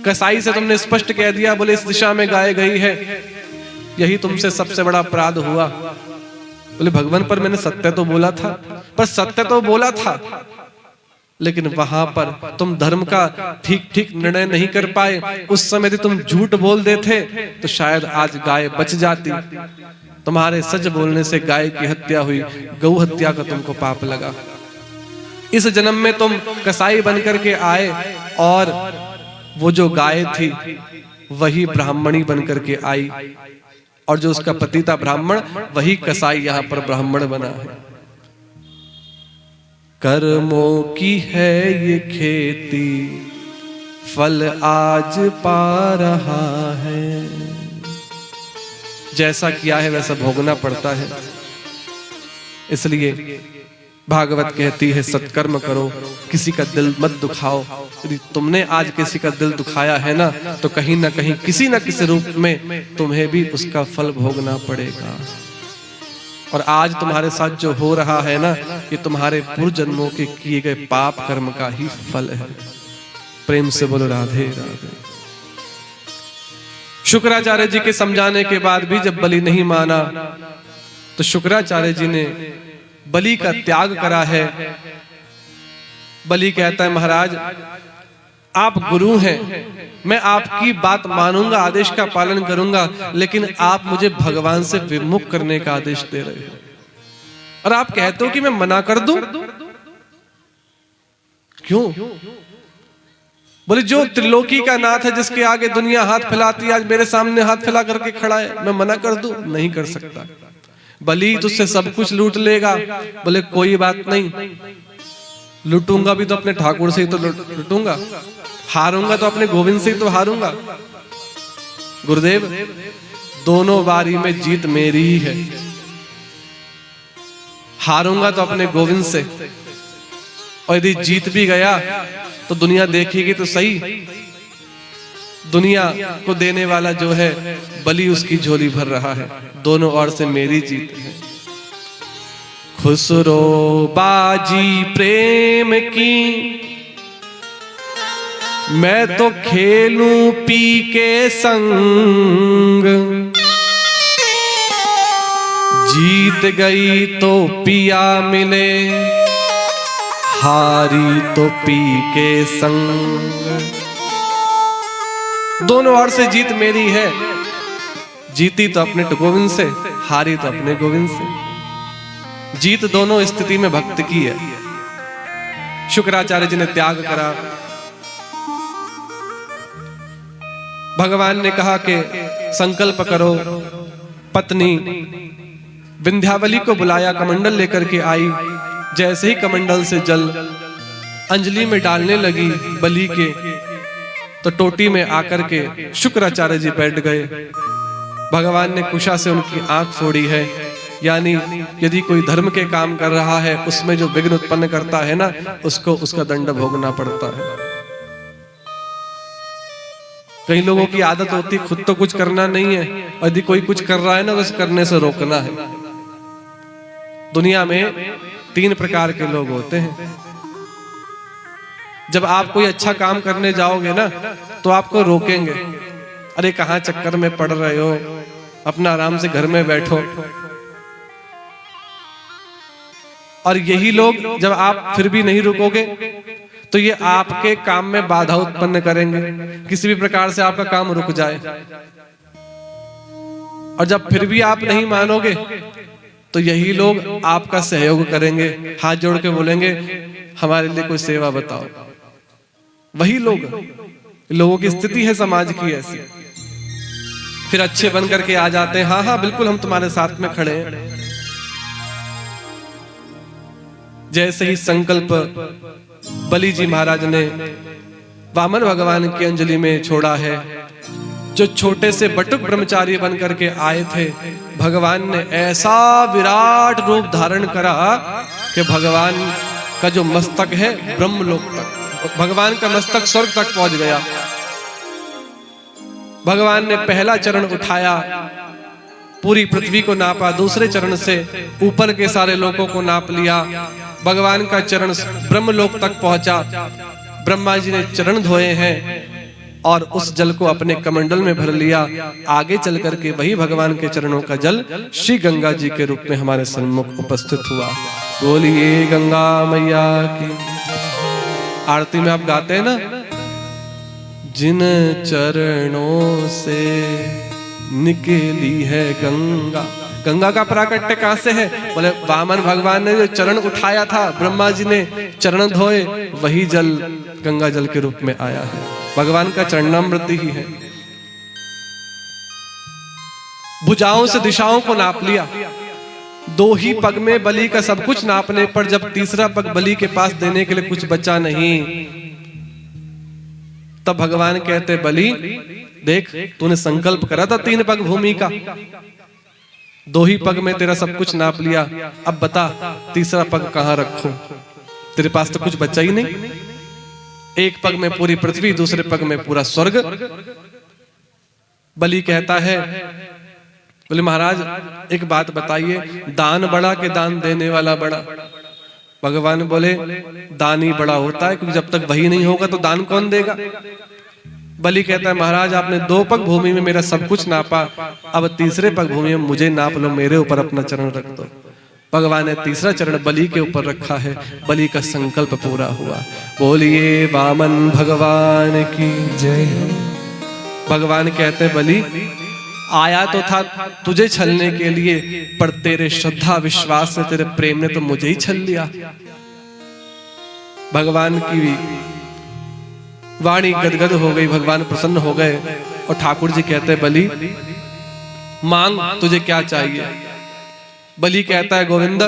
कसाई से तुमने स्पष्ट कह दिया, बोले इस दिशा में गाय गई है, यही तुमसे सबसे बड़ा अपराध हुआ। बोले भगवान पर मैंने सत्य तो बोला था, पर सत्य तो बोला था, लेकिन वहां पर तुम धर्म का ठीक ठीक निर्णय नहीं कर पाए। उस समय यदि तुम झूठ बोल देते तो शायद आज गाय बच जाती। तुम्हारे सच बोलने से गाय की हत्या हुई, गौ हत्या का तुमको पाप लगा। इस जन्म में तुम कसाई बनकर के आए और वो जो गाय थी वही ब्राह्मणी बनकर के आई, और जो उसका पति था ब्राह्मण, वही कसाई यहाँ पर ब्राह्मण बना है। कर्मों की है ये खेती, फल आज पा रहा है। जैसा किया है वैसा भोगना पड़ता है। इसलिए भागवत कहती है सत्कर्म करो, किसी का दिल मत दुखाओ। यदि तुमने आज किसी का दिल दुखाया है ना, तो कहीं ना कहीं किसी ना किसी रूप में तुम्हें भी उसका फल भोगना पड़ेगा। और आज तुम्हारे साथ जो हो रहा है ना, ये तुम्हारे पूर्व जन्मों के किए गए पाप कर्म का ही फल है। प्रेम से बोलो राधे राधे। शुक्राचार्य जी के समझाने के बाद भी जब बलि नहीं माना, तो शुक्राचार्य जी ने बलि का त्याग करा है। बलि कहता है महाराज आप गुरु हैं, मैं आपकी बात मानूंगा, आदेश का पालन करूंगा, लेकिन आप मुझे भगवान से विमुख करने का आदेश दे रहे हो और आप कहते हो कि मैं मना कर दूं। क्यों? बोले जो त्रिलोकी का नाथ है, जिसके आगे दुनिया हाथ फैलाती है, आज मेरे सामने हाथ फैला करके खड़ा है, मैं मना कर दूं? नहीं कर सकता। बलि तुझसे सब कुछ लूट लेगा। बोले कोई बात नहीं, लूटूंगा भी तो अपने ठाकुर से ही तो लूटूंगा, हारूंगा तो अपने गोविंद से ही तो हारूंगा। गुरुदेव दोनों बारी में जीत मेरी ही है। हारूंगा तो अपने गोविंद से, और यदि जीत भी गया तो दुनिया देखेगी तो सही, दुनिया को देने वाला जो है बलि उसकी झोली भर रहा है। दोनों ओर से मेरी जीत है। खुसरो बाजी प्रेम की, मैं तो खेलूं पी के संग, जीत गई तो पिया मिले, हारी तो पी के संग। दोनों ओर से जीत मेरी है। जीती तो अपने गोविंद से, हारी तो अपने गोविंद से। जीत दोनों स्थिति में भक्त की है। शुक्राचार्य जी ने त्याग करा। भगवान ने कहा कि संकल्प करो। पत्नी विंध्यावली को बुलाया, कमंडल लेकर के आई। जैसे ही कमंडल से जल अंजलि में डालने लगी बलि के, तो टोटी में आकर के शुक्राचार्य जी बैठ गए। भगवान ने कुशा से उनकी आंख फोड़ी है। यानी यदि कोई धर्म के काम कर रहा है, उसमें जो विघ्न उत्पन्न करता है ना, उसको उसका दंड भोगना पड़ता है। कई लोगों की आदत होती है खुद तो कुछ करना नहीं है, और यदि कोई कुछ कर रहा है ना, तो उसे करने से रोकना है। दुनिया में 3 प्रकार के लोग होते हैं। जब आप कोई अच्छा काम करने जाओगे ना, तो आपको रोकेंगे, अरे कहाँ चक्कर में पड़ रहे हो, अपना आराम से घर में बैठो। और यही लोग जब आप फिर भी नहीं रुकोगे, तो ये आपके काम में बाधा उत्पन्न करेंगे, किसी भी प्रकार से आपका काम रुक जाए। और जब फिर भी आप नहीं मानोगे, तो यही लोग आपका सहयोग करेंगे, हाथ जोड़ के बोलेंगे हमारे लिए कोई सेवा बताओ। वही लोगों की स्थिति है समाज की ऐसी। फिर अच्छे बन करके आ जाते हैं, हाँ हाँ बिल्कुल हम तुम्हारे साथ में खड़े हैं। जैसे ही संकल्प बलि जी महाराज ने वामन भगवान की अंजलि में छोड़ा है, जो छोटे से बटुक ब्रह्मचारी बन करके आए थे, भगवान ने ऐसा विराट रूप धारण करा कि भगवान का जो मस्तक है ब्रह्मलोक तक, भगवान का मस्तक स्वर्ग तक पहुंच गया। भगवान ने पहला चरण उठाया, पूरी पृथ्वी को नापा, दूसरे चरण से ऊपर के सारे लोगों को नाप लिया। भगवान का चरण ब्रह्मलोक तक पहुंचा। ब्रह्मा जी ने चरण धोए हैं और उस जल को अपने कमंडल में भर लिया। आगे चल करके वही भगवान के चरणों का जल श्री गंगा जी के रूप में हमारे सम्मुख उपस्थित हुआ। बोलिए गंगा मैया की। आरती में आप गाते हैं ना, जिन चरणों से निकली है गंगा। गंगा का प्राकट्य कहां से है? बोले वामन भगवान ने जो चरण उठाया था, ब्रह्मा जी ने चरण धोए, वही जल गंगा जल के रूप में आया है। भगवान का चरणामृत ही है। भुजाओं से दिशाओं को नाप लिया दो ही पग में बलि का सब कुछ नापने पर जब तीसरा पग बलि के पास देने के लिए कुछ बचा नहीं, तब भगवान कहते बलि देख, तूने संकल्प करा था 3 पग भूमि का, 2 ही पग में तेरा सब कुछ नाप लिया, अब बता तीसरा पग कहां रखूं? तेरे पास तो कुछ बचा ही नहीं। एक पग में पूरी पृथ्वी, दूसरे पग में पूरा स्वर्ग। बलि कहता है, बोले महाराज एक बात बताइए, दान बड़ा कि दान देने वाला बड़ा? भगवान बोले दान ही बड़ा होता है, क्योंकि जब तक वही नहीं होगा तो दान कौन देगा? बलि कहता है महाराज आपने 2 पग भूमि में मेरा सब कुछ नापा, अब तीसरे पग भूमि में मुझे नाप लो, मेरे ऊपर अपना चरण रख दो। भगवान ने तीसरा चरण बलि के ऊपर रखा है, बलि का संकल्प पूरा हुआ। बोलिए वामन भगवान की जय। भगवान कहते बलि आया तो था तुझे छलने के लिए, पर तेरे श्रद्धा विश्वास ने, तेरे प्रेम ने तो मुझे ही छल लिया। भगवान की वाणी गदगद हो गई, भगवान प्रसन्न हो गए और ठाकुर जी कहते बलि मांग तुझे क्या चाहिए? बलि कहता है गोविंद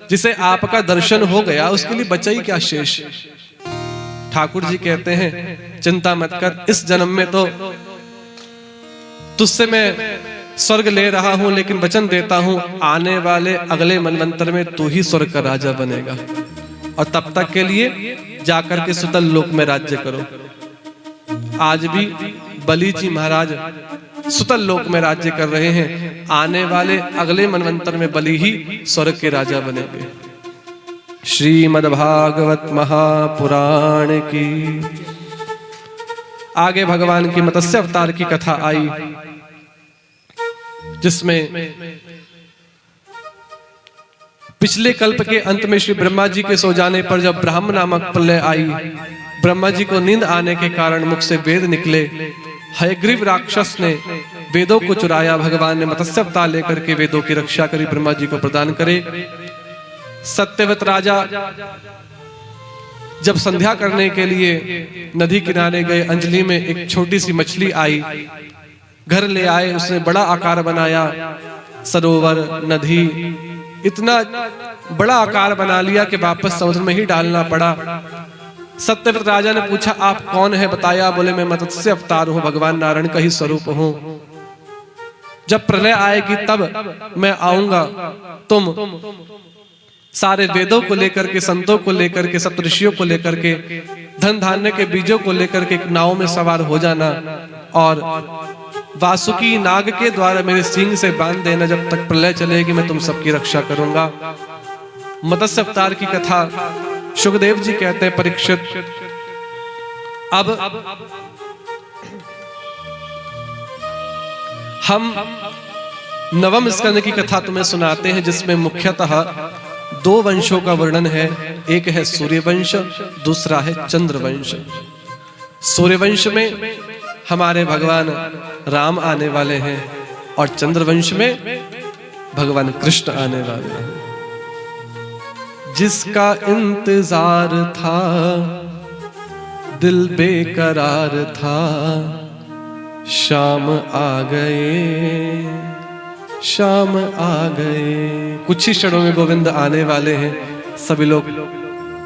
जिसे आपका दर्शन हो गया उसके लिए बचा ही क्या शेष? ठाकुर जी कहते हैं चिंता मत कर, इस जन्म में तो तुझसे मैं स्वर्ग ले रहा हूं, लेकिन वचन देता हूं आने वाले अगले मनवंतर में तू ही स्वर्ग का राजा बनेगा, और तब तक के लिए जाकर के सुतल लोक में राज्य करो। आज भी बलि जी महाराज सुतल लोक में राज्य कर रहे हैं, आने वाले अगले मनवंतर में बलि ही स्वर्ग के राजा बनेंगे। श्रीमद् भागवत महापुराण की आगे भगवान की मत्स्य अवतार की कथा आई, जिसमें पिछले कल्प के अंत में श्री ब्रह्मा जी के सो जाने पर जब ब्रह्म नामक प्रलय आई, ब्रह्मा जी को नींद आने के कारण मुख से वेद निकले। हयग्रीव राक्षस ने वेदों को चुराया, भगवान ने मत्स्य अवतार लेकर के वेदों की रक्षा करी, ब्रह्मा जी को प्रदान करे। सत्यवत राजा जब संध्या करने के लिए नदी किनारे गए, अंजलि में एक छोटी सी मछली आई, घर ले आए, उसने बड़ा आकार बनाया, सरोवर नदी इतना बड़ा आकार बना लिया कि वापस समुद्र में ही डालना पड़ा। सत्यव्रत राजा ने पूछा आप कौन है? बताया, बोले मैं मत्स्य अवतार हूं, भगवान नारायण का ही स्वरूप हूं। जब प्रलय आएगी तब मैं आऊंगा, तुम सारे वेदों को लेकर के, संतों को लेकर के, सप्तऋषियों को लेकर के, धन धान्य के बीजों को लेकर के एक नाव में सवार हो जाना और वासुकी नाग के द्वारा मेरे सींग से बांध देना, जब तक प्रलय चलेगी मैं तुम सबकी रक्षा करूंगा। मत्स्य अवतार की कथा सुखदेव जी कहते हैं परीक्षित, अब हम नवम स्कंद की कथा तुम्हें सुनाते हैं, जिसमें मुख्यतः 2 वंशों का वर्णन है। एक है सूर्यवंश, दूसरा है चंद्रवंश। सूर्यवंश में हमारे भगवान राम आने वाले हैं और चंद्रवंश में भगवान कृष्ण आने वाले हैं। जिसका इंतजार था दिल बेकरार था, शाम आ गए, शाम आ गए। कुछ ही क्षणों में गोविंद आने वाले हैं। सभी लोग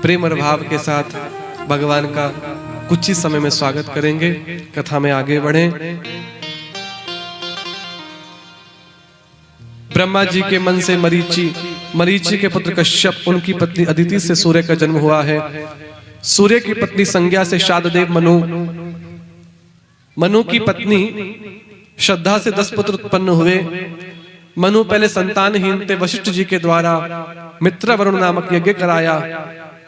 प्रेम और भाव के साथ भगवान का कुछ ही समय में स्वागत करेंगे। कथा में आगे बढ़ें। ब्रह्मा जी के मन से मरीचि के पुत्र कश्यप, उनकी पत्नी अदिति से सूर्य का जन्म हुआ है। सूर्य की पत्नी संज्ञा से शाददेव मनु की पत्नी श्रद्धा से 10 पुत्र उत्पन्न हुए। मनु पहले संतानहीन थे, वशिष्ठ जी के द्वारा मित्र वरुण नामक यज्ञ कराया।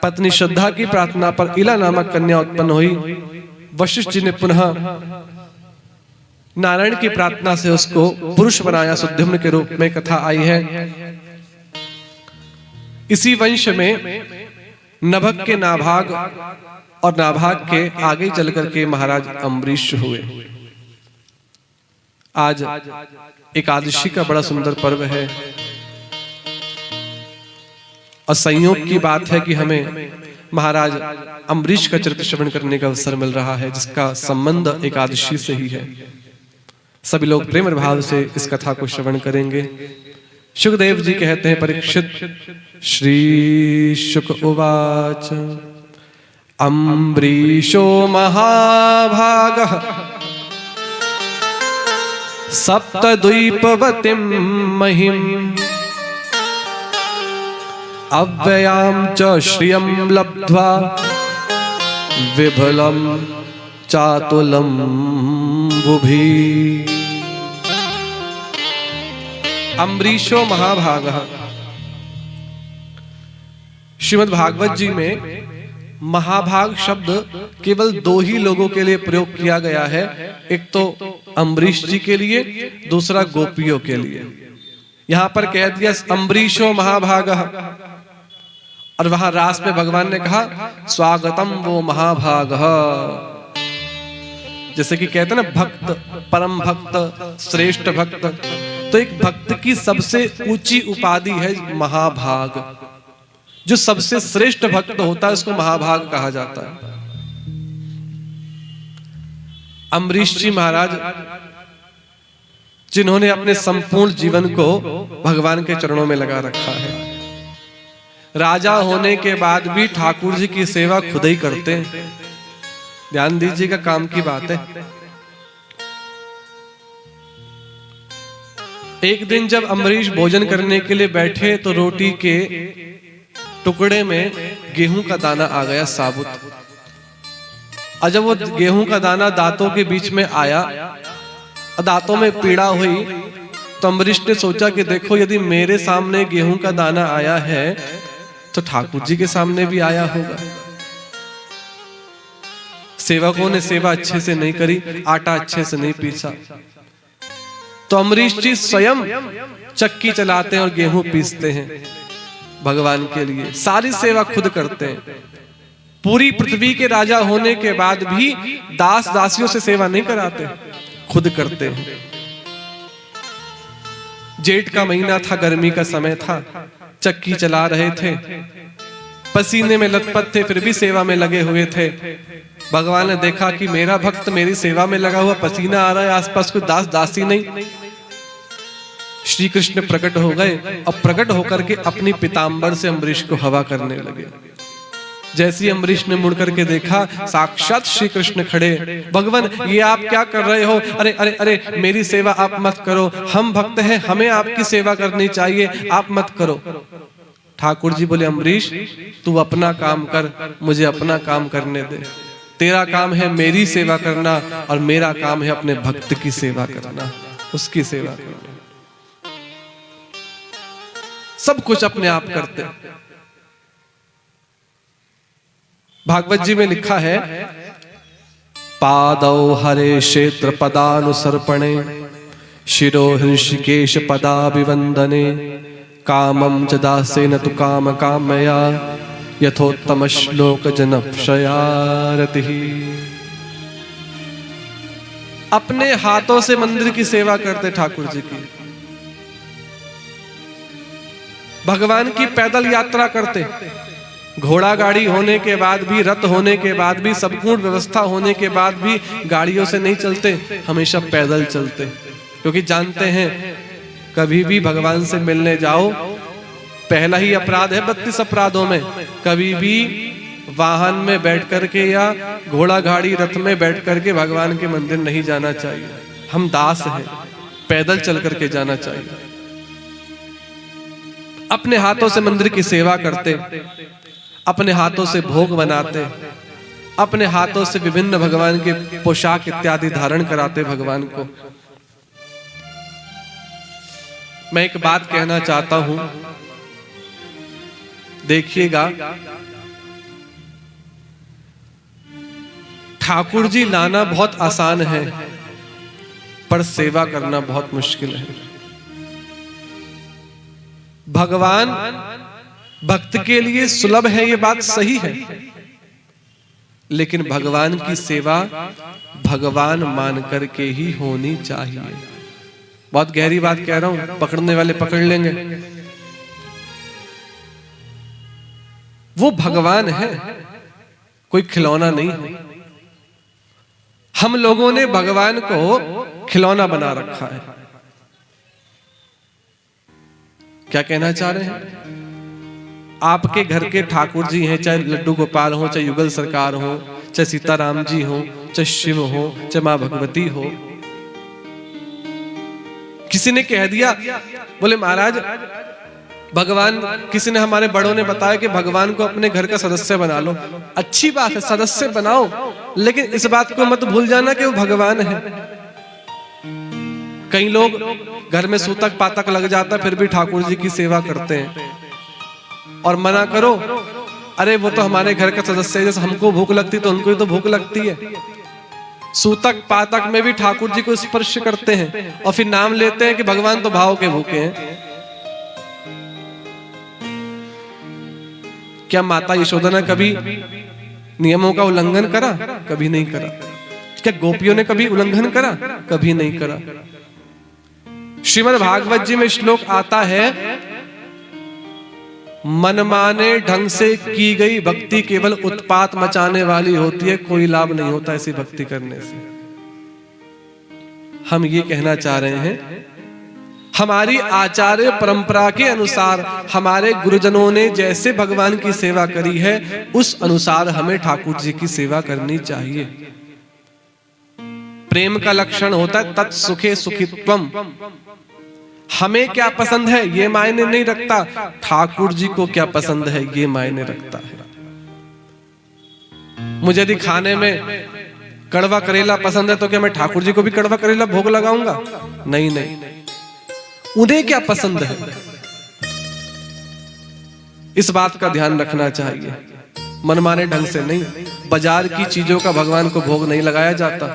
पत्नी श्रद्धा की प्रार्थना पर इला नामक कन्या उत्पन्न हुई। वशिष्ठ जी ने पुनः नारायण की प्रार्थना से उसको पुरुष बनाया, सुद्युम्न के रूप में कथा आई है। इसी वंश में नभक के नाभाग और नाभाग के आगे चल करके महाराज अम्बरीश हुए। आज एकादशी का बड़ा सुंदर पर्व है और संयोग की बात है कि हमें महाराज अम्बरीश का चरित्र श्रवण करने का अवसर मिल रहा है, जिसका संबंध एकादशी से ही है। सभी लोग प्रेम और भाव से इस कथा को श्रवण करेंगे। सुखदेव जी कहते हैं, परीक्षित, श्री शुक उवाच अम्बरीशो महाभागः सप्तद्वीपवतीं महिम् अव्ययां च श्रियं लब्ध्वा विफलं चातुलं बुभि। अम्बरीशो महाभागः। श्रीमद् भागवत जी में महाभाग शब्द केवल दो ही लोगों के लिए प्रयोग किया गया है, एक तो अम्बरीश जी के लिए, दूसरा गोपियों के लिए। यहां पर कह दिया अम्बरीशो महाभागः, और वहां रास में भगवान ने कहा स्वागतम वो महाभागः। जैसे कि कहते हैं ना, भक्त, परम भक्त, श्रेष्ठ भक्त, तो एक भक्त की सबसे ऊंची उपाधि है महाभाग। जो सबसे श्रेष्ठ भक्त होता है उसको महाभाग कहा जाता है। अम्बरीश जी महाराज, जिन्होंने अपने संपूर्ण जीवन को भगवान के चरणों में लगा रखा है, राजा होने के बाद भी ठाकुर जी की सेवा खुद ही करते हैं। ध्यान दीजिएगा, काम की बात है। एक दिन जब अम्बरीश भोजन करने के लिए बैठे तो रोटी के टुकड़े में गेहूं का दाना आ गया साबुत। और जब वो गेहूं का दाना दांतों के बीच में आया, दांतों में पीड़ा हुई, तो अम्बरीश ने सोचा कि देखो, यदि मेरे सामने गेहूं का दाना आया है तो ठाकुर जी के सामने भी आया होगा। सेवकों ने सेवा अच्छे से नहीं करी, आटा अच्छे से नहीं पीसा, तो अम्बरीश जी स्वयं चक्की चलाते हैं और गेहूं पीसते हैं भगवान के लिए। सारी सेवा खुद करते हैं। पूरी पृथ्वी के राजा होने के बाद भी दास दासियों से सेवा नहीं कराते, खुद करते हैं। जेठ का महीना था, गर्मी का समय था, चक्की चला रहे थे, पसीने में लथपथ थे, फिर भी सेवा में लगे हुए थे। भगवान ने देखा कि मेरा भक्त मेरी सेवा में लगा हुआ, पसीना आ रहा है, आसपास कोई दास दासी नहीं। श्री कृष्ण प्रकट हो गए और प्रकट होकर के अपनी पीतांबर से अम्बरीश को हवा करने लगे। जैसे ही अम्बरीश ने मुड़ करके देखा, साक्षात श्री कृष्ण खड़े। भगवान, ये आप क्या कर रहे हो? अरे अरे अरे, मेरी सेवा आप मत करो, हम भक्त हैं, हमें आपकी सेवा करनी चाहिए, आप मत करो। ठाकुर जी बोले, अम्बरीश तू अपना काम कर, मुझे अपना काम करने दे। तेरा काम है मेरी सेवा करना और मेरा काम है अपने भक्त की सेवा करना, उसकी सेवा करना। सब कुछ अपने आप करते। भागवत जी में लिखा है, पादौ हरे क्षेत्र पदानुसर्पणे शिरो हृषिकेश पदाभिवंदने कामं च दासेन तु काम कामया यथोत्तम श्लोक जनपशयारति। अपने हाथों से मंदिर की सेवा करते ठाकुर जी की, भगवान की पैदल यात्रा करते, घोड़ा गाड़ी होने के बाद भी, रथ होने के बाद भी, संपूर्ण व्यवस्था होने के बाद भी गाड़ियों से नहीं चलते, हमेशा पैदल चलते, क्योंकि जानते हैं कभी भी भगवान से मिलने जाओ, पहला ही अपराध है 32 अपराधों में, कभी भी वाहन में बैठ करके या घोड़ा गाड़ी रथ में बैठ करके भगवान के मंदिर नहीं जाना चाहिए। हम दास हैं, पैदल चल करके जाना चाहिए। अपने हाथों से मंदिर की सेवा करते, अपने हाथों से भोग बनाते, अपने हाथों से विभिन्न भगवान के पोशाक इत्यादि धारण कराते भगवान को। मैं एक बात कहना चाहता हूं, देखिएगा, ठाकुर जी लाना बहुत आसान है, पर सेवा करना बहुत मुश्किल है। भगवान भक्त के लिए सुलभ है, ये बात सही है, लेकिन भगवान की सेवा भगवान मान करके ही होनी चाहिए। बहुत गहरी बात कह रहा हूं, पकड़ने वाले पकड़ लेंगे। वो भगवान है, कोई खिलौना नहीं है। हम लोगों ने भगवान को खिलौना बना रखा है। क्या कहना चाह रहे हैं? आपके घर के ठाकुर जी हैं, चाहे लड्डू गोपाल हो, चाहे युगल सरकार हो, चाहे सीताराम जी हो, चाहे शिव हो, चाहे मां भगवती हो। किसी ने कह दिया, बोले महाराज भगवान, किसी ने, हमारे बड़ों ने बताया कि भगवान को अपने घर का सदस्य बना लो। अच्छी बात है, सदस्य बनाओ, लेकिन इस बात को मत भूल जाना कि वो भगवान है। कई लोग घर में सूतक पातक लग जाता फिर भी ठाकुर जी की सेवा करते हैं, और मना करो, अरे वो तो हमारे घर का सदस्य है, जैसे हमको भूख लगती तो उनको ही तो भूख लगती है। सूतक पातक में भी ठाकुर जी को स्पर्श करते हैं और फिर नाम लेते हैं कि भगवान तो भाव के भूखे हैं। क्या माता यशोदा ने कभी नियमों का उल्लंघन करा? कभी नहीं करा। क्या गोपियों ने कभी उल्लंघन करा? कभी नहीं करा। श्रीमद् भागवत जी में श्लोक आता है, मनमाने ढंग से की गई भक्ति केवल उत्पात मचाने वाली होती है, कोई लाभ नहीं होता ऐसी भक्ति करने से। हम ये कहना चाह रहे हैं, हमारी आचार्य परंपरा के अनुसार हमारे गुरुजनों ने जैसे भगवान की सेवा करी है उस अनुसार हमें ठाकुर जी की सेवा करनी चाहिए। प्रेम का लक्षण होता है तत्सुखे सुखित्वम। हमें क्या पसंद है ये मायने नहीं रखता, ठाकुर जी को क्या पसंद है ये मायने रखता है। मुझे यदि खाने में कड़वा करेला पसंद है तो क्या मैं ठाकुर जी को भी कड़वा करेला भोग लगाऊंगा? नहीं नहीं, उन्हें क्या पसंद है इस बात का ध्यान रखना चाहिए। मनमाने ढंग से नहीं, बाजार की चीजों का भगवान को भोग नहीं लगाया जाता,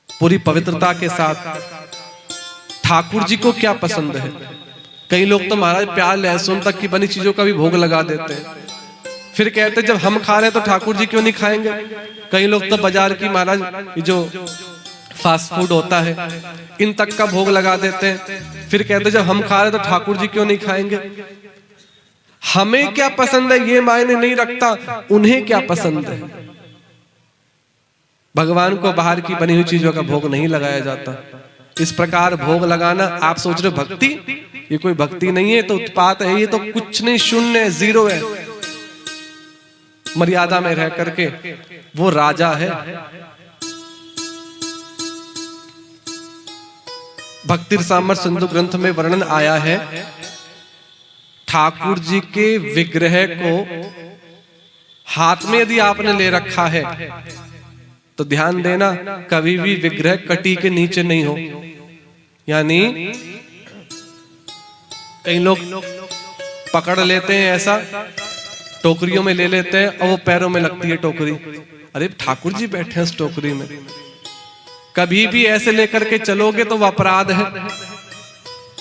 पूरी पवित्रता के साथ। ठाकुर जी को क्या पसंद है? कई लोग तो महाराज प्याज लहसुन तक की बनी चीजों का भी भोग लगा देते हैं, फिर कहते हैं जब हम खा रहे हैं तो ठाकुर जी क्यों नहीं खाएंगे। कई लोग तो बाजार की महाराज जो फास्ट फूड होता है इन तक का भोग लगा देते हैं, फिर कहते हैं जब हम खा रहे हैं तो ठाकुर जी क्यों नहीं खाएंगे। हमें क्या पसंद है ये मायने नहीं रखता, उन्हें क्या पसंद है। भगवान को बाहर की बनी हुई चीजों का भोग नहीं लगाया जाता। इस प्रकार भोग लगाना, आप सोच रहे हो भक्ति, ये कोई भक्ति नहीं है, तो उत्पात है, ये तो कुछ नहीं, शून्य है, जीरो है। मर्यादा में रह करके वो राजा है। भक्ति सामर्थ सिंधु ग्रंथ में वर्णन आया है, ठाकुर जी के विग्रह को हाथ में यदि आपने ले रखा है तो ध्यान देना कभी भी विग्रह कटी के नीचे नहीं हो। यानी कई लोग पकड़ लेते हैं ऐसा, टोकरियों में ले लेते हैं और वो पैरों में लगती है टोकरी। अरे ठाकुर जी बैठे हैं इस टोकरी में, कभी भी ऐसे लेकर के चलोगे तो वो अपराध है।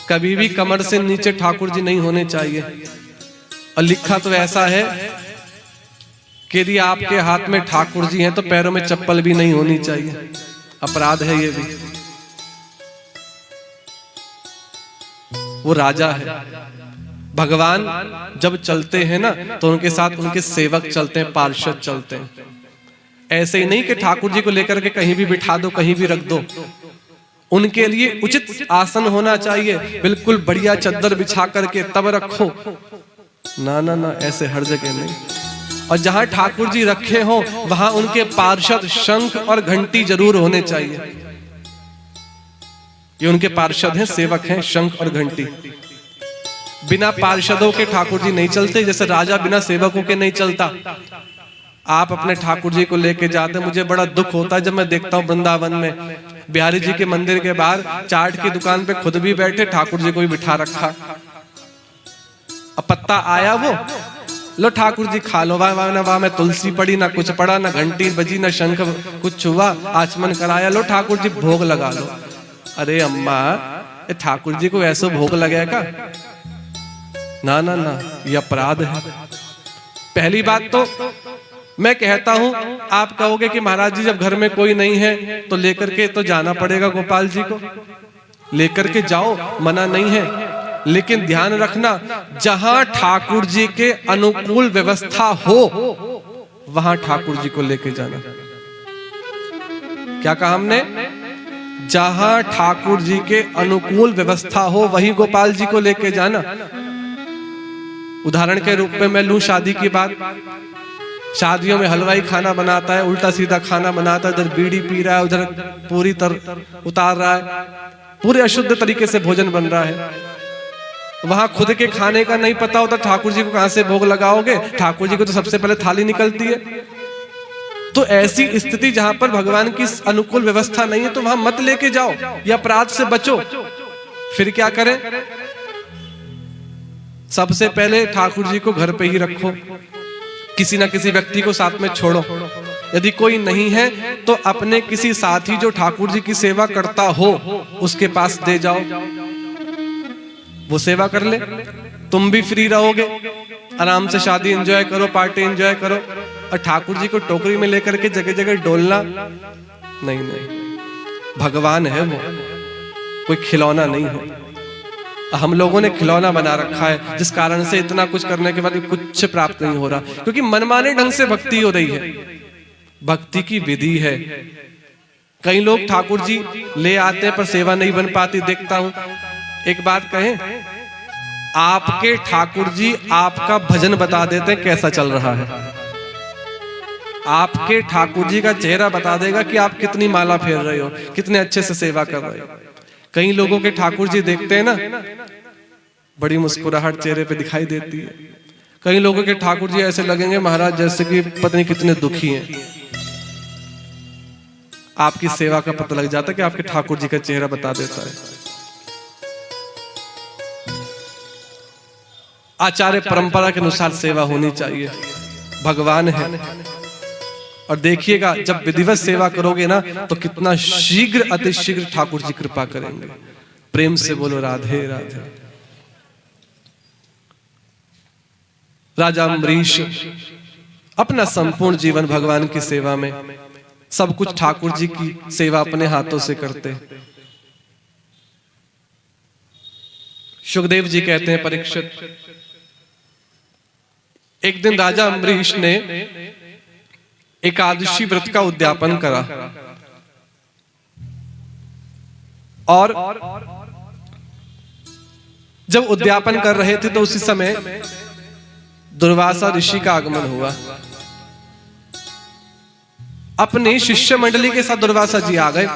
कभी भी कमर से नीचे ठाकुर जी नहीं होने चाहिए। और लिखा तो ऐसा है कि यदि आपके हाथ में ठाकुर जी हैं तो पैरों में चप्पल भी नहीं होनी चाहिए, अपराध है ये भी। वो राजा है। भगवान जब चलते हैं ना तो उनके साथ उनके सेवक चलते हैं, पार्षद चलते हैं। ऐसे ही नहीं कि ठाकुर जी को लेकर के कहीं भी बिठा दो, कहीं भी रख दो। उनके लिए उचित आसन होना चाहिए, बिल्कुल बढ़िया चद्दर बिछा करके तब रखो। ना ना ना, ऐसे हर जगह नहीं। और जहां ठाकुर जी रखे हो वहां उनके पार्षद शंख और घंटी जरूर होने चाहिए। ये उनके पार्षद हैं, सेवक हैं, शंख और घंटी। बिना पार्षदों के ठाकुर जी नहीं चलते, जैसे राजा बिना सेवकों के नहीं चलता। आप अपने ठाकुर जी को लेके जाते, मुझे बड़ा दुख होता है जब मैं देखता हूँ वृंदावन में बिहारी जी के मंदिर के बाहर चाट की दुकान पे खुद भी बैठे, ठाकुर जी को भी बिठा रखा। अब पत्ता आया वो, लो ठाकुर जी खा लो। वहां में तुलसी पड़ी, ना कुछ पड़ा, ना घंटी बजी, ना शंख कुछ हुआ, आचमन कराया, लो ठाकुर जी भोग लगा लो। अरे अम्मा, ठाकुर जी को ऐसा भोग लगेगा? ना ना ना, ये अपराध है। पहली बात तो मैं कहता हूं, आप कहोगे कि महाराज जी जब घर में कोई नहीं है तो लेकर के तो जाना पड़ेगा गोपाल जी को, लेकर के जाओ, मना नहीं है। लेकिन ध्यान रखना, जहां ठाकुर जी के अनुकूल व्यवस्था हो वहां ठाकुर जी को लेके जाना। क्या कहा हमने? जहां ठाकुर जी के अनुकूल व्यवस्था हो वही गोपाल जी को लेके जाना। उदाहरण के रूप में मैं लूं शादी की बात। शादियों में हलवाई खाना बनाता है, उल्टा सीधा खाना बनाता है, इधर बीड़ी पी रहा है, उधर पूरी तरह उतार रहा है, पूरे अशुद्ध तरीके से भोजन बन रहा है। वहां खुद के खाने का नहीं पता होता, ठाकुर जी को कहां से भोग लगाओगे? ठाकुर जी को तो सबसे पहले थाली निकलती है। तो ऐसी स्थिति जहां पर भगवान की अनुकूल व्यवस्था नहीं है तो वहां मत लेके जाओ, या अपराध से बचो। फिर क्या करें? सबसे पहले ठाकुर जी को घर पे ही रखो, किसी ना किसी व्यक्ति को साथ में छोड़ो। यदि कोई नहीं है तो अपने किसी साथी जो ठाकुर जी की सेवा करता हो उसके पास दे जाओ, वो सेवा कर ले, तुम भी फ्री रहोगे, आराम से शादी एंजॉय करो, पार्टी एंजॉय करो। और ठाकुर जी को टोकरी में लेकर के जगह जगह डोलना नहीं, नहीं। भगवान है वो, कोई खिलौना नहीं है। हम लोगों ने खिलौना बना रखा है, जिस कारण से इतना कुछ करने के बाद भी कुछ प्राप्त नहीं हो रहा, क्योंकि मनमाने ढंग से भक्ति हो रही है। भक्ति की विधि है। कई लोग ठाकुर जी ले आते हैं पर सेवा नहीं बन पाती, देखता हूं। एक बात कहें, आपके ठाकुर जी आपका भजन बता देते हैं कैसा चल रहा है। आपके ठाकुर जी का चेहरा बता देगा कि आप कितनी माला फेर रहे हो, कितने अच्छे से सेवा कर रहे हो। कई लोगों के ठाकुर जी देखते हैं ना, बड़ी मुस्कुराहट चेहरे पे दिखाई देती है। कई लोगों के ठाकुर जी ऐसे लगेंगे महाराज जैसे कि पता नहीं कितने दुखी हैं। आपकी सेवा का पता लग जाता है कि आपके ठाकुर जी का चेहरा बता देता है। आचार्य परंपरा के अनुसार सेवा होनी चाहिए। भगवान है, और देखिएगा जब विधिवत सेवा करोगे ना तो कितना शीघ्र अतिशीघ्र ठाकुर जी कृपा करेंगे। प्रेम से बोलो राधे राधे। राजा अम्बरीश अपना संपूर्ण जीवन भगवान की सेवा में, सब कुछ ठाकुर जी की सेवा अपने हाथों से करते। सुखदेव जी कहते हैं, परीक्षित, एक दिन राजा अम्बरीश ने एकादशी व्रत का उद्यापन करा, और जब उद्यापन कर रहे थे तो उसी समय दुर्वासा ऋषि का आगमन हुआ। अपने शिष्य मंडली के साथ दुर्वासा जी आ गए।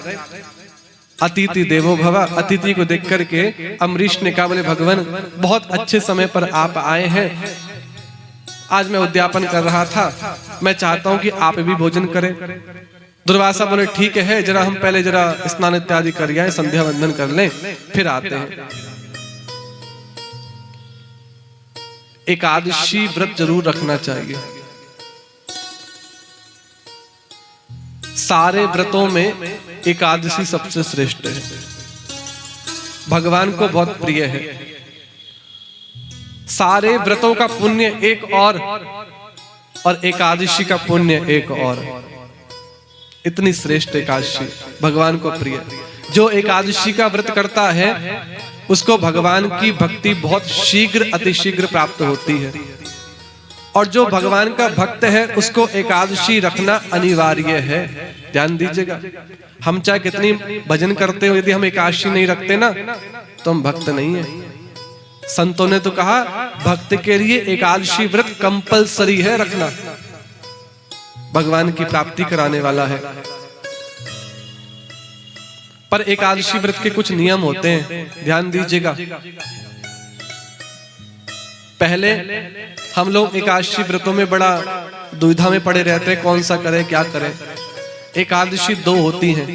अतिथि देवो भव, अतिथि को देख करके अम्बरीश ने कहा, बोले भगवान बहुत अच्छे समय पर आप आए हैं। आज मैं उद्यापन कर रहा था, मैं चाहता हूं कि आप भी भोजन करें। दुर्वासा बोले ठीक है, जरा हम पहले जरा स्नान इत्यादि कर आए, संध्या वंदन कर लें, फिर आते हैं। एकादशी व्रत जरूर रखना चाहिए। सारे व्रतों में एकादशी सबसे श्रेष्ठ है, भगवान को बहुत प्रिय है। सारे व्रतों का पुण्य एक और एकादशी का पुण्य एक और। इतनी श्रेष्ठ एकादशी, भगवान को प्रिय। जो एकादशी का व्रत करता है उसको भगवान की भक्ति बहुत शीघ्र अतिशीघ्र प्राप्त होती है, और जो भगवान का भक्त है उसको एकादशी रखना अनिवार्य है। ध्यान दीजिएगा, हम चाहे कितनी भजन करते हो, यदि हम एकादशी नहीं रखते ना तो हम भक्त नहीं है। संतों ने तो कहा भक्त के लिए एकादशी व्रत कंपलसरी है रखना, भगवान की प्राप्ति कराने वाला है। पर एकादशी व्रत के कुछ नियम होते हैं, ध्यान दीजिएगा। पहले हम लोग एकादशी व्रतों में बड़ा दुविधा में पड़े रहते हैं, कौन सा करें क्या करें। एकादशी दो होती हैं,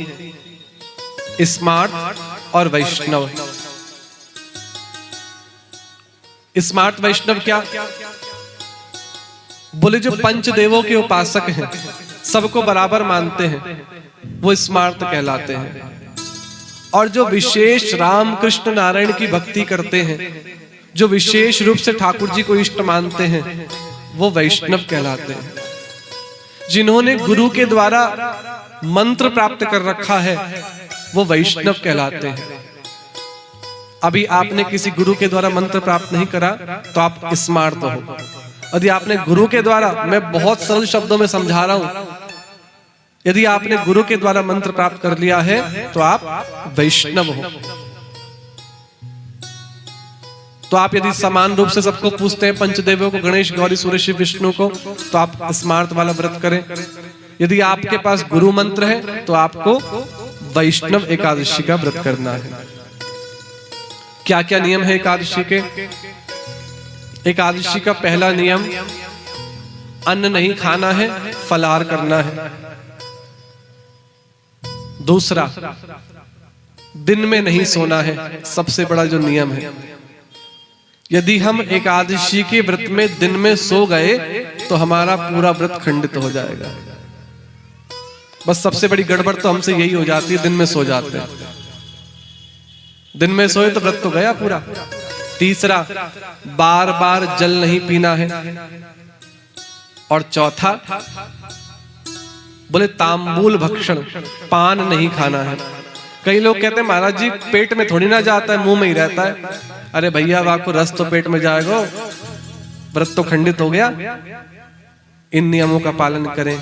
स्मार्त और वैष्णव। स्मार्त वैष्णव क्या बोले? जो पंचदेवों के उपासक हैं, सबको बराबर मानते हैं, वो स्मार्त कहलाते हैं। और जो विशेष राम कृष्ण नारायण की भक्ति करते हैं, जो विशेष रूप से ठाकुर जी को इष्ट मानते हैं, वो वैष्णव कहलाते हैं। जिन्होंने गुरु के द्वारा मंत्र प्राप्त कर रखा है वो वैष्णव कहलाते हैं। अभी आपने किसी गुरु के द्वारा मंत्र प्राप्त नहीं करा तो आप स्मार्त हो। यदि आपने गुरु के द्वारा, मैं बहुत सरल शब्दों में समझा रहा हूं, यदि आपने गुरु के द्वारा मंत्र प्राप्त कर लिया है तो आप वैष्णव हो। तो आप यदि समान रूप से सबको पूछते हैं, पंचदेवों को, गणेश, गौरी, सूर्य, शिव, विष्णु को, तो आप स्मार्त वाला व्रत करें। यदि आपके पास गुरु मंत्र है तो आपको वैष्णव एकादशी का व्रत करना है। क्या क्या नियम है एकादशी के? एकादशी का पहला नियम, अन्न नहीं खाना है, फलाहार करना है। दूसरा, दिन में नहीं सोना है, सबसे बड़ा जो नियम है। यदि हम एकादशी के व्रत में दिन में सो गए तो हमारा पूरा व्रत खंडित हो जाएगा। बस सबसे बड़ी गड़बड़ तो हमसे यही हो जाती है, दिन में सो जाते हैं। दिन में सोए तो व्रत तो गया पूरा। तीसरा, बार बार जल नहीं पीना है। और चौथा, बोले तांबूल भक्षण, पान नहीं खाना है। कई लोग कहते हैं महाराज जी पेट में थोड़ी ना जाता है, मुंह में ही रहता है। अरे भैया, आपको रस तो पेट में जाएगा, व्रत तो खंडित हो गया। इन नियमों का पालन करें।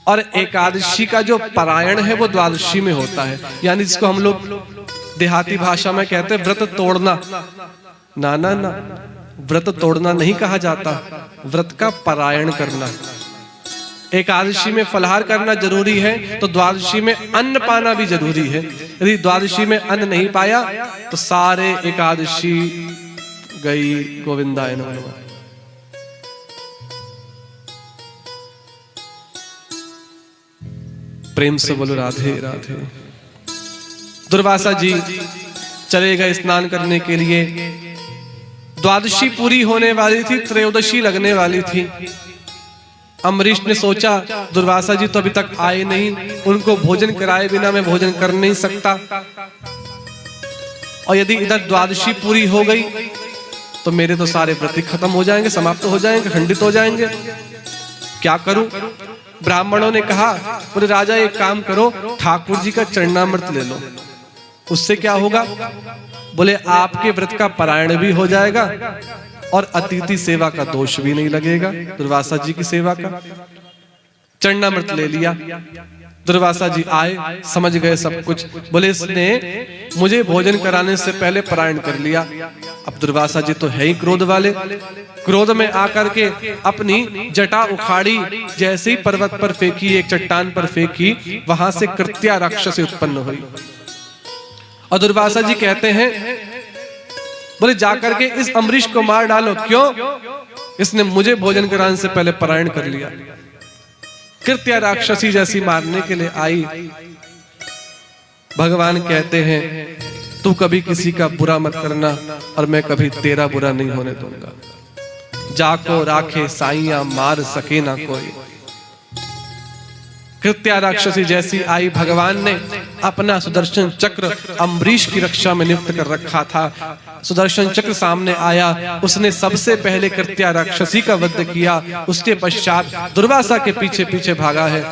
और एकादशी का जो पारायण है वो द्वादशी में होता है, यानी जिसको हम लोग देहाती भाषा में कहते हैं व्रत तोड़ना। ना ना ना, व्रत तोड़ना नहीं कहा जाता, व्रत का पारायण करना। एकादशी में फलाहार करना जरूरी है तो द्वादशी में अन्न पाना भी जरूरी है। यदि द्वादशी में अन्न नहीं पाया तो सारे एकादशी गई। गोविंदाय नमः। प्रेम से बोलो राधे राधे। दुर्वासा जी चले गए स्नान करने के लिए। द्वादशी पूरी होने वाली थी, त्रयोदशी लगने वाली थी। अम्बरीश ने सोचा दुर्वासा जी तो अभी तक आए नहीं, उनको भोजन कराए बिना मैं भोजन कर नहीं सकता। और यदि इधर द्वादशी पूरी हो गई तो मेरे तो सारे व्रत खत्म हो जाएंगे, समाप्त हो जाएंगे, खंडित हो जाएंगे। क्या करूं? ब्राह्मणों ने कहा, बोले राजा एक काम करो, ठाकुर जी का चरणामृत ले लो। उससे क्या होगा? बोले आपके व्रत का पारायण भी हो जाएगा और अतिथि सेवा का दोष भी नहीं लगेगा। दुर्वासा जी की सेवा का चरणामृत ले लिया। दुर्वासा जी आए, समझ गए सब कुछ। बोले इसने मुझे भोजन कराने से पहले पारायण कर लिया। अब दुर्वासा जी तो है ही क्रोध वाले। क्रोध में आकर के अपनी जटा उखाड़ी, जैसे ही पर्वत पर फेंकी, एक चट्टान पर फेंकी, वहां से कृत्या राक्षसी उत्पन्न हुई। और दुर्वासा जी कहते हैं, बोले जाकर के इस अम्बरीश को मार डालो। क्यों? इसने मुझे भोजन कराने से पहले पारायण कर लिया। कृत्या राक्षसी जैसी मारने के लिए आई। भगवान कहते हैं तू कभी किसी का बुरा मत करना और मैं कभी तेरा बुरा नहीं होने दूंगा। जाको राखे साइया, मार सके ना कोई। कृत्या राक्षसी जैसी आई। भगवान ने अपना सुदर्शन चक्र अम्बरीश की रक्षा में नियुक्त कर रखा था। सुदर्शन चक्र सामने आया, उसने सबसे पहले कृत्या राक्षसी का वध किया। उसके पश्चात दुर्वासा के पीछे पीछे भागा है।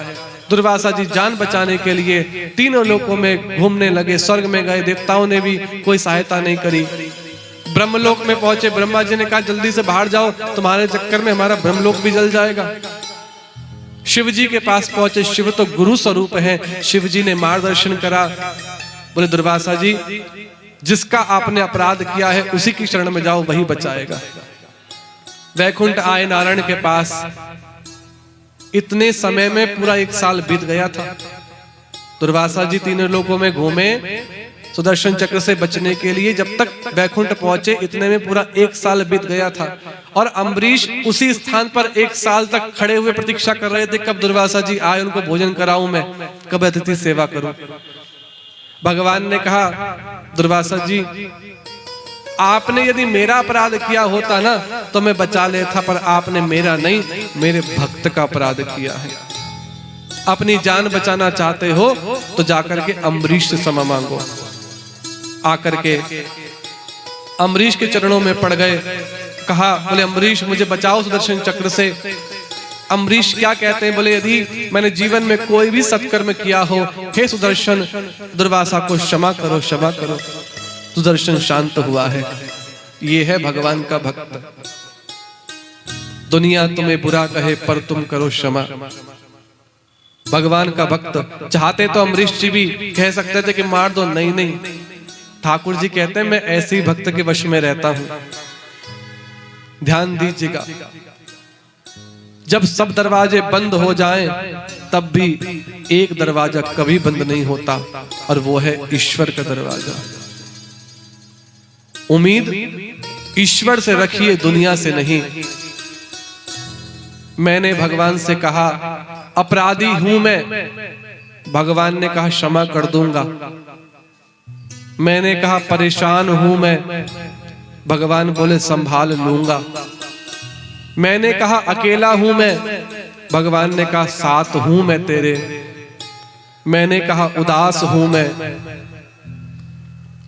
दुर्वासा जी जान बचाने के लिए तीनों लोकों में घूमने लगे। स्वर्ग में गए, देवताओं ने भी कोई सहायता नहीं करी। ब्रह्मलोक में पहुंचे, ब्रह्मा जी ने कहा जल्दी से बाहर जाओ, तुम्हारे चक्कर में हमारा ब्रह्मलोक भी जल जाएगा। शिव जी के पास पहुंचे, शिव तो गुरु स्वरूप है। शिव जी ने मार्गदर्शन करा। बोले दुर्वासा जी जिसका आपने अपराध किया है उसी की शरण में जाओ, वही बचाएगा। वैकुंठ आए नारायण के पास। इतने समय में पूरा 1 साल बीत गया था। दुर्वासा जी तीनों लोकों में घूमे सुदर्शन चक्र से बचने के लिए। जब तक वैकुंठ पहुंचे इतने में पूरा 1 साल बीत गया था। और अम्बरीश उसी स्थान पर 1 साल तक खड़े हुए प्रतीक्षा कर रहे थे कब दुर्वासा जी आए, उनको भोजन कराऊं मैं, कब अतिथि सेवा करूं। भगवान ने कहा दुर्वासा जी आपने यदि मेरा अपराध किया होता ना तो मैं बचा लेता, पर आपने मेरा नहीं, मेरे भक्त का अपराध किया है। अपनी जान बचाना चाहते हो तो जाकर के अम्बरीश से क्षमा मांगो। आकर के अम्बरीश के चरणों में पड़ गए। कहा बोले अम्बरीश मुझे बचाओ सुदर्शन चक्र से। अम्बरीश क्या कहते हैं? बोले यदि मैंने जीवन में कोई भी सत्कर्म किया हो, हे सुदर्शन दुर्वासा को क्षमा करो, क्षमा करो। सुदर्शन शांत हुआ है। ये है भगवान का भक्त। दुनिया तुम्हें बुरा कहे पर तुम करो क्षमा। भगवान का भक्त। चाहते तो अमरीश जी भी कह सकते थे कि मार दो, नहीं नहीं, ठाकुर जी कहते हैं मैं ऐसे ही भक्त के वश में रहता हूं। ध्यान दीजिएगा, जब सब दरवाजे बंद हो जाएं तब भी एक दरवाजा कभी बंद नहीं होता, और वो है ईश्वर का दरवाजा। उम्मीद ईश्वर से रखिए, दुनिया से नहीं। मैंने भगवान से कहा अपराधी हूं मैं, भगवान ने कहा क्षमा कर दूंगा। मैंने कहा परेशान हूं मैं, भगवान बोले संभाल लूंगा। मैंने कहा अकेला हूं मैं, भगवान ने कहा साथ हूं मैं तेरे। मैंने कहा उदास हूं मैं,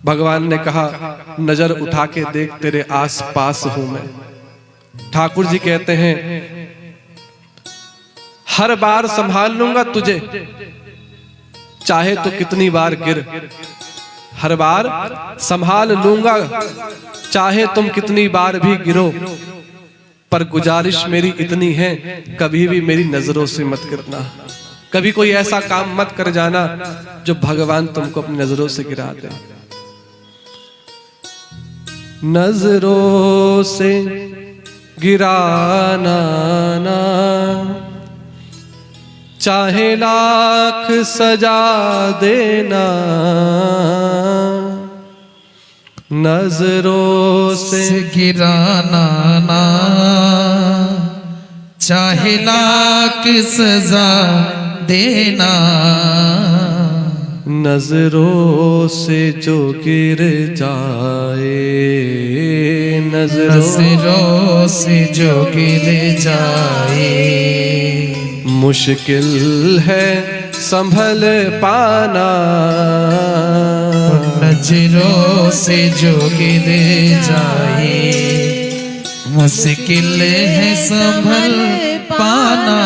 भगवान ने कहा नजर उठा के देख तेरे आस पास हूं मैं। ठाकुर जी कहते हैं हर बार संभाल लूंगा तुझे, चाहे तो कितनी बार गिर। हर बार संभाल लूंगा, चाहे तुम कितनी बार भी गिरो। पर गुजारिश मेरी इतनी है, कभी भी मेरी नजरों से मत गिरना। कभी कोई ऐसा काम मत कर जाना जो भगवान तुमको अपनी नजरों से गिरा दे। नजरों से गिराना ना, चाहे लाख सजा देना। नजरों से गिराना ना, चाहे लाख सजा देना। नजरों से जो गिर जाए, नजरों से जो गिर जाए। मुश्किल है संभल पाना, नजरों से जो गिर जाए। मुश्किल है संभल पाना।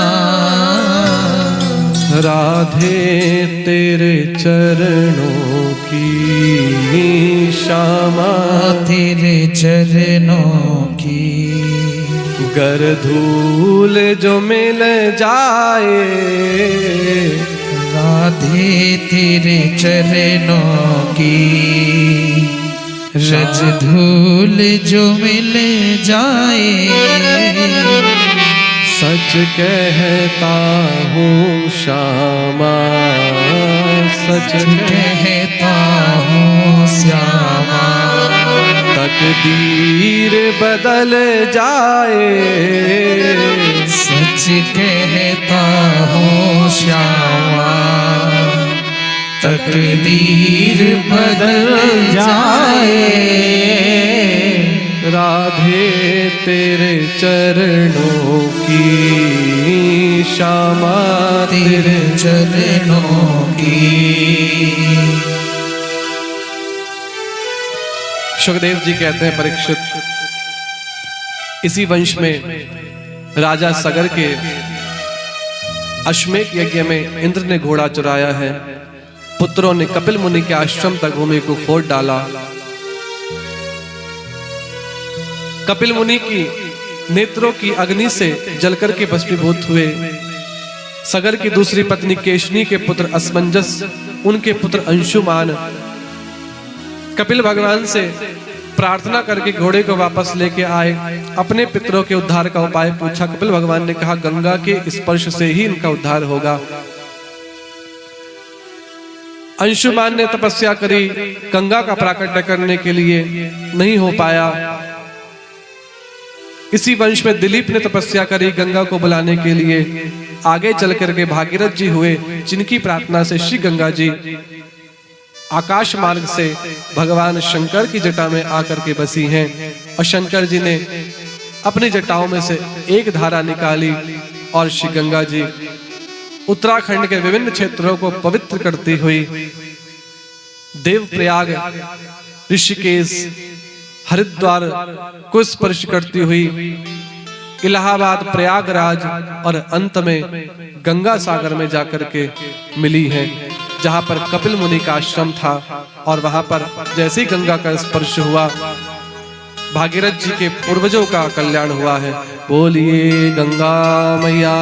राधे तेरे चरणों की श्यामा, तेरे चरणों की गर धूल जो मिल जाए। राधे तेरे चरणों की रज धूल जो मिल जाए। सच कहता हूँ श्यामा, सच कहता हूँ श्यामा। तकदीर बदल जाए। सच कहता हूँ श्यामा, तकदीर बदल जाए। राधे तेरे चरणों की श्यामा, तेरे चरणों की। सुखदेव जी कहते हैं परीक्षित, इसी वंश में राजा सगर के अश्वमेध यज्ञ में इंद्र ने घोड़ा चुराया है। पुत्रों ने कपिल मुनि के आश्रम तक भूमि को खोद डाला। कपिल मुनि की नेत्रों की अग्नि से जलकर के भस्मीभूत हुए। सगर की दूसरी पत्नी केशनी के पुत्र असमंजस, उनके पुत्र अंशुमान कपिल भगवान से प्रार्थना करके घोड़े को वापस लेके आए। अपने पितरों के उद्धार का उपाय पूछा। कपिल भगवान ने कहा गंगा के स्पर्श से ही इनका उद्धार होगा। अंशुमान ने तपस्या करी, गंगा का प्राकट्य करने के लिए नहीं हो पाया। इसी वंश में दिलीप ने तपस्या करी गंगा को बुलाने के लिए। आगे चल करके भागीरथ जी हुए, जिनकी प्रार्थना से श्री गंगा जी आकाश मार्ग से भगवान शंकर की जटा में आकर के बसी हैं। और शंकर जी ने अपनी जटाओं में से एक धारा निकाली और श्री गंगा जी उत्तराखंड के विभिन्न क्षेत्रों को पवित्र करती हुई देवप्रयाग, ऋषिकेश, हरिद्वार को स्पर्श करती हुई इलाहाबाद, प्रयागराज और अंत में गंगा सागर में जाकर के मिली है, जहां पर कपिल मुनि का आश्रम था। और वहां पर जैसे ही गंगा का स्पर्श हुआ, भागीरथ जी के पूर्वजों का कल्याण हुआ है। बोलिए गंगा मैया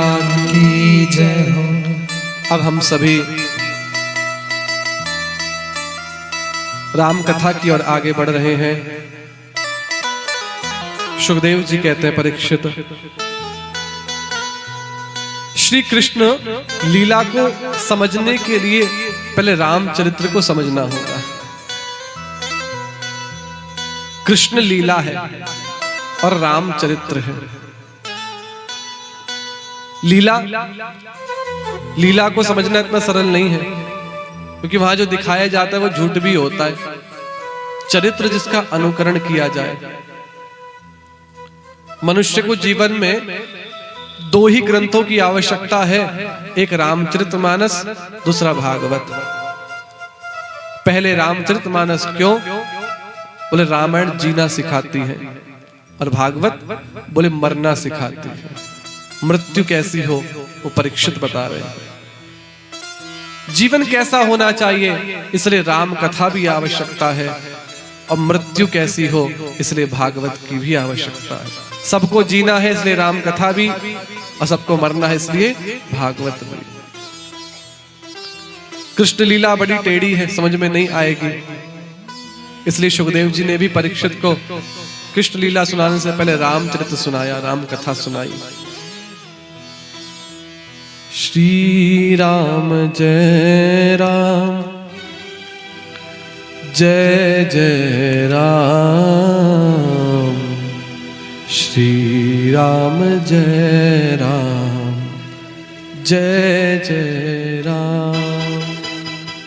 की जय हो। अब हम सभी राम कथा की ओर आगे बढ़ रहे हैं। सुखदेव जी कहते हैं, परीक्षित, श्री कृष्ण लीला को समझने के लिए पहले रामचरित्र को समझना होगा। कृष्ण लीला है और रामचरित्र है। लीला को समझना इतना सरल नहीं है, क्योंकि वहां जो दिखाया जाता है वो झूठ भी होता है। चरित्र जिसका अनुकरण किया जाए। मनुष्य को जीवन में दो ही ग्रंथों की आवश्यकता है, एक रामचरितमानस, दूसरा भागवत। पहले रामचरितमानस क्यों? बोले रामायण जीना सिखाती है, और भागवत बोले मरना सिखाती है। मृत्यु कैसी हो वो परीक्षित बता रहे हैं। जीवन कैसा होना चाहिए, इसलिए राम कथा भी आवश्यकता है, और मृत्यु कैसी हो इसलिए भागवत की भी आवश्यकता है। सबको जीना है इसलिए राम कथा भी, और सबको मरना है इसलिए भागवत भी। कृष्ण लीला बड़ी टेढ़ी है, समझ में नहीं आएगी, इसलिए सुखदेव जी ने भी परीक्षित को कृष्ण लीला सुनाने से पहले रामचरित्र सुनाया, राम कथा सुनाई। श्री राम जय राम, जय जय राम। श्री राम जय राम, जय जय राम।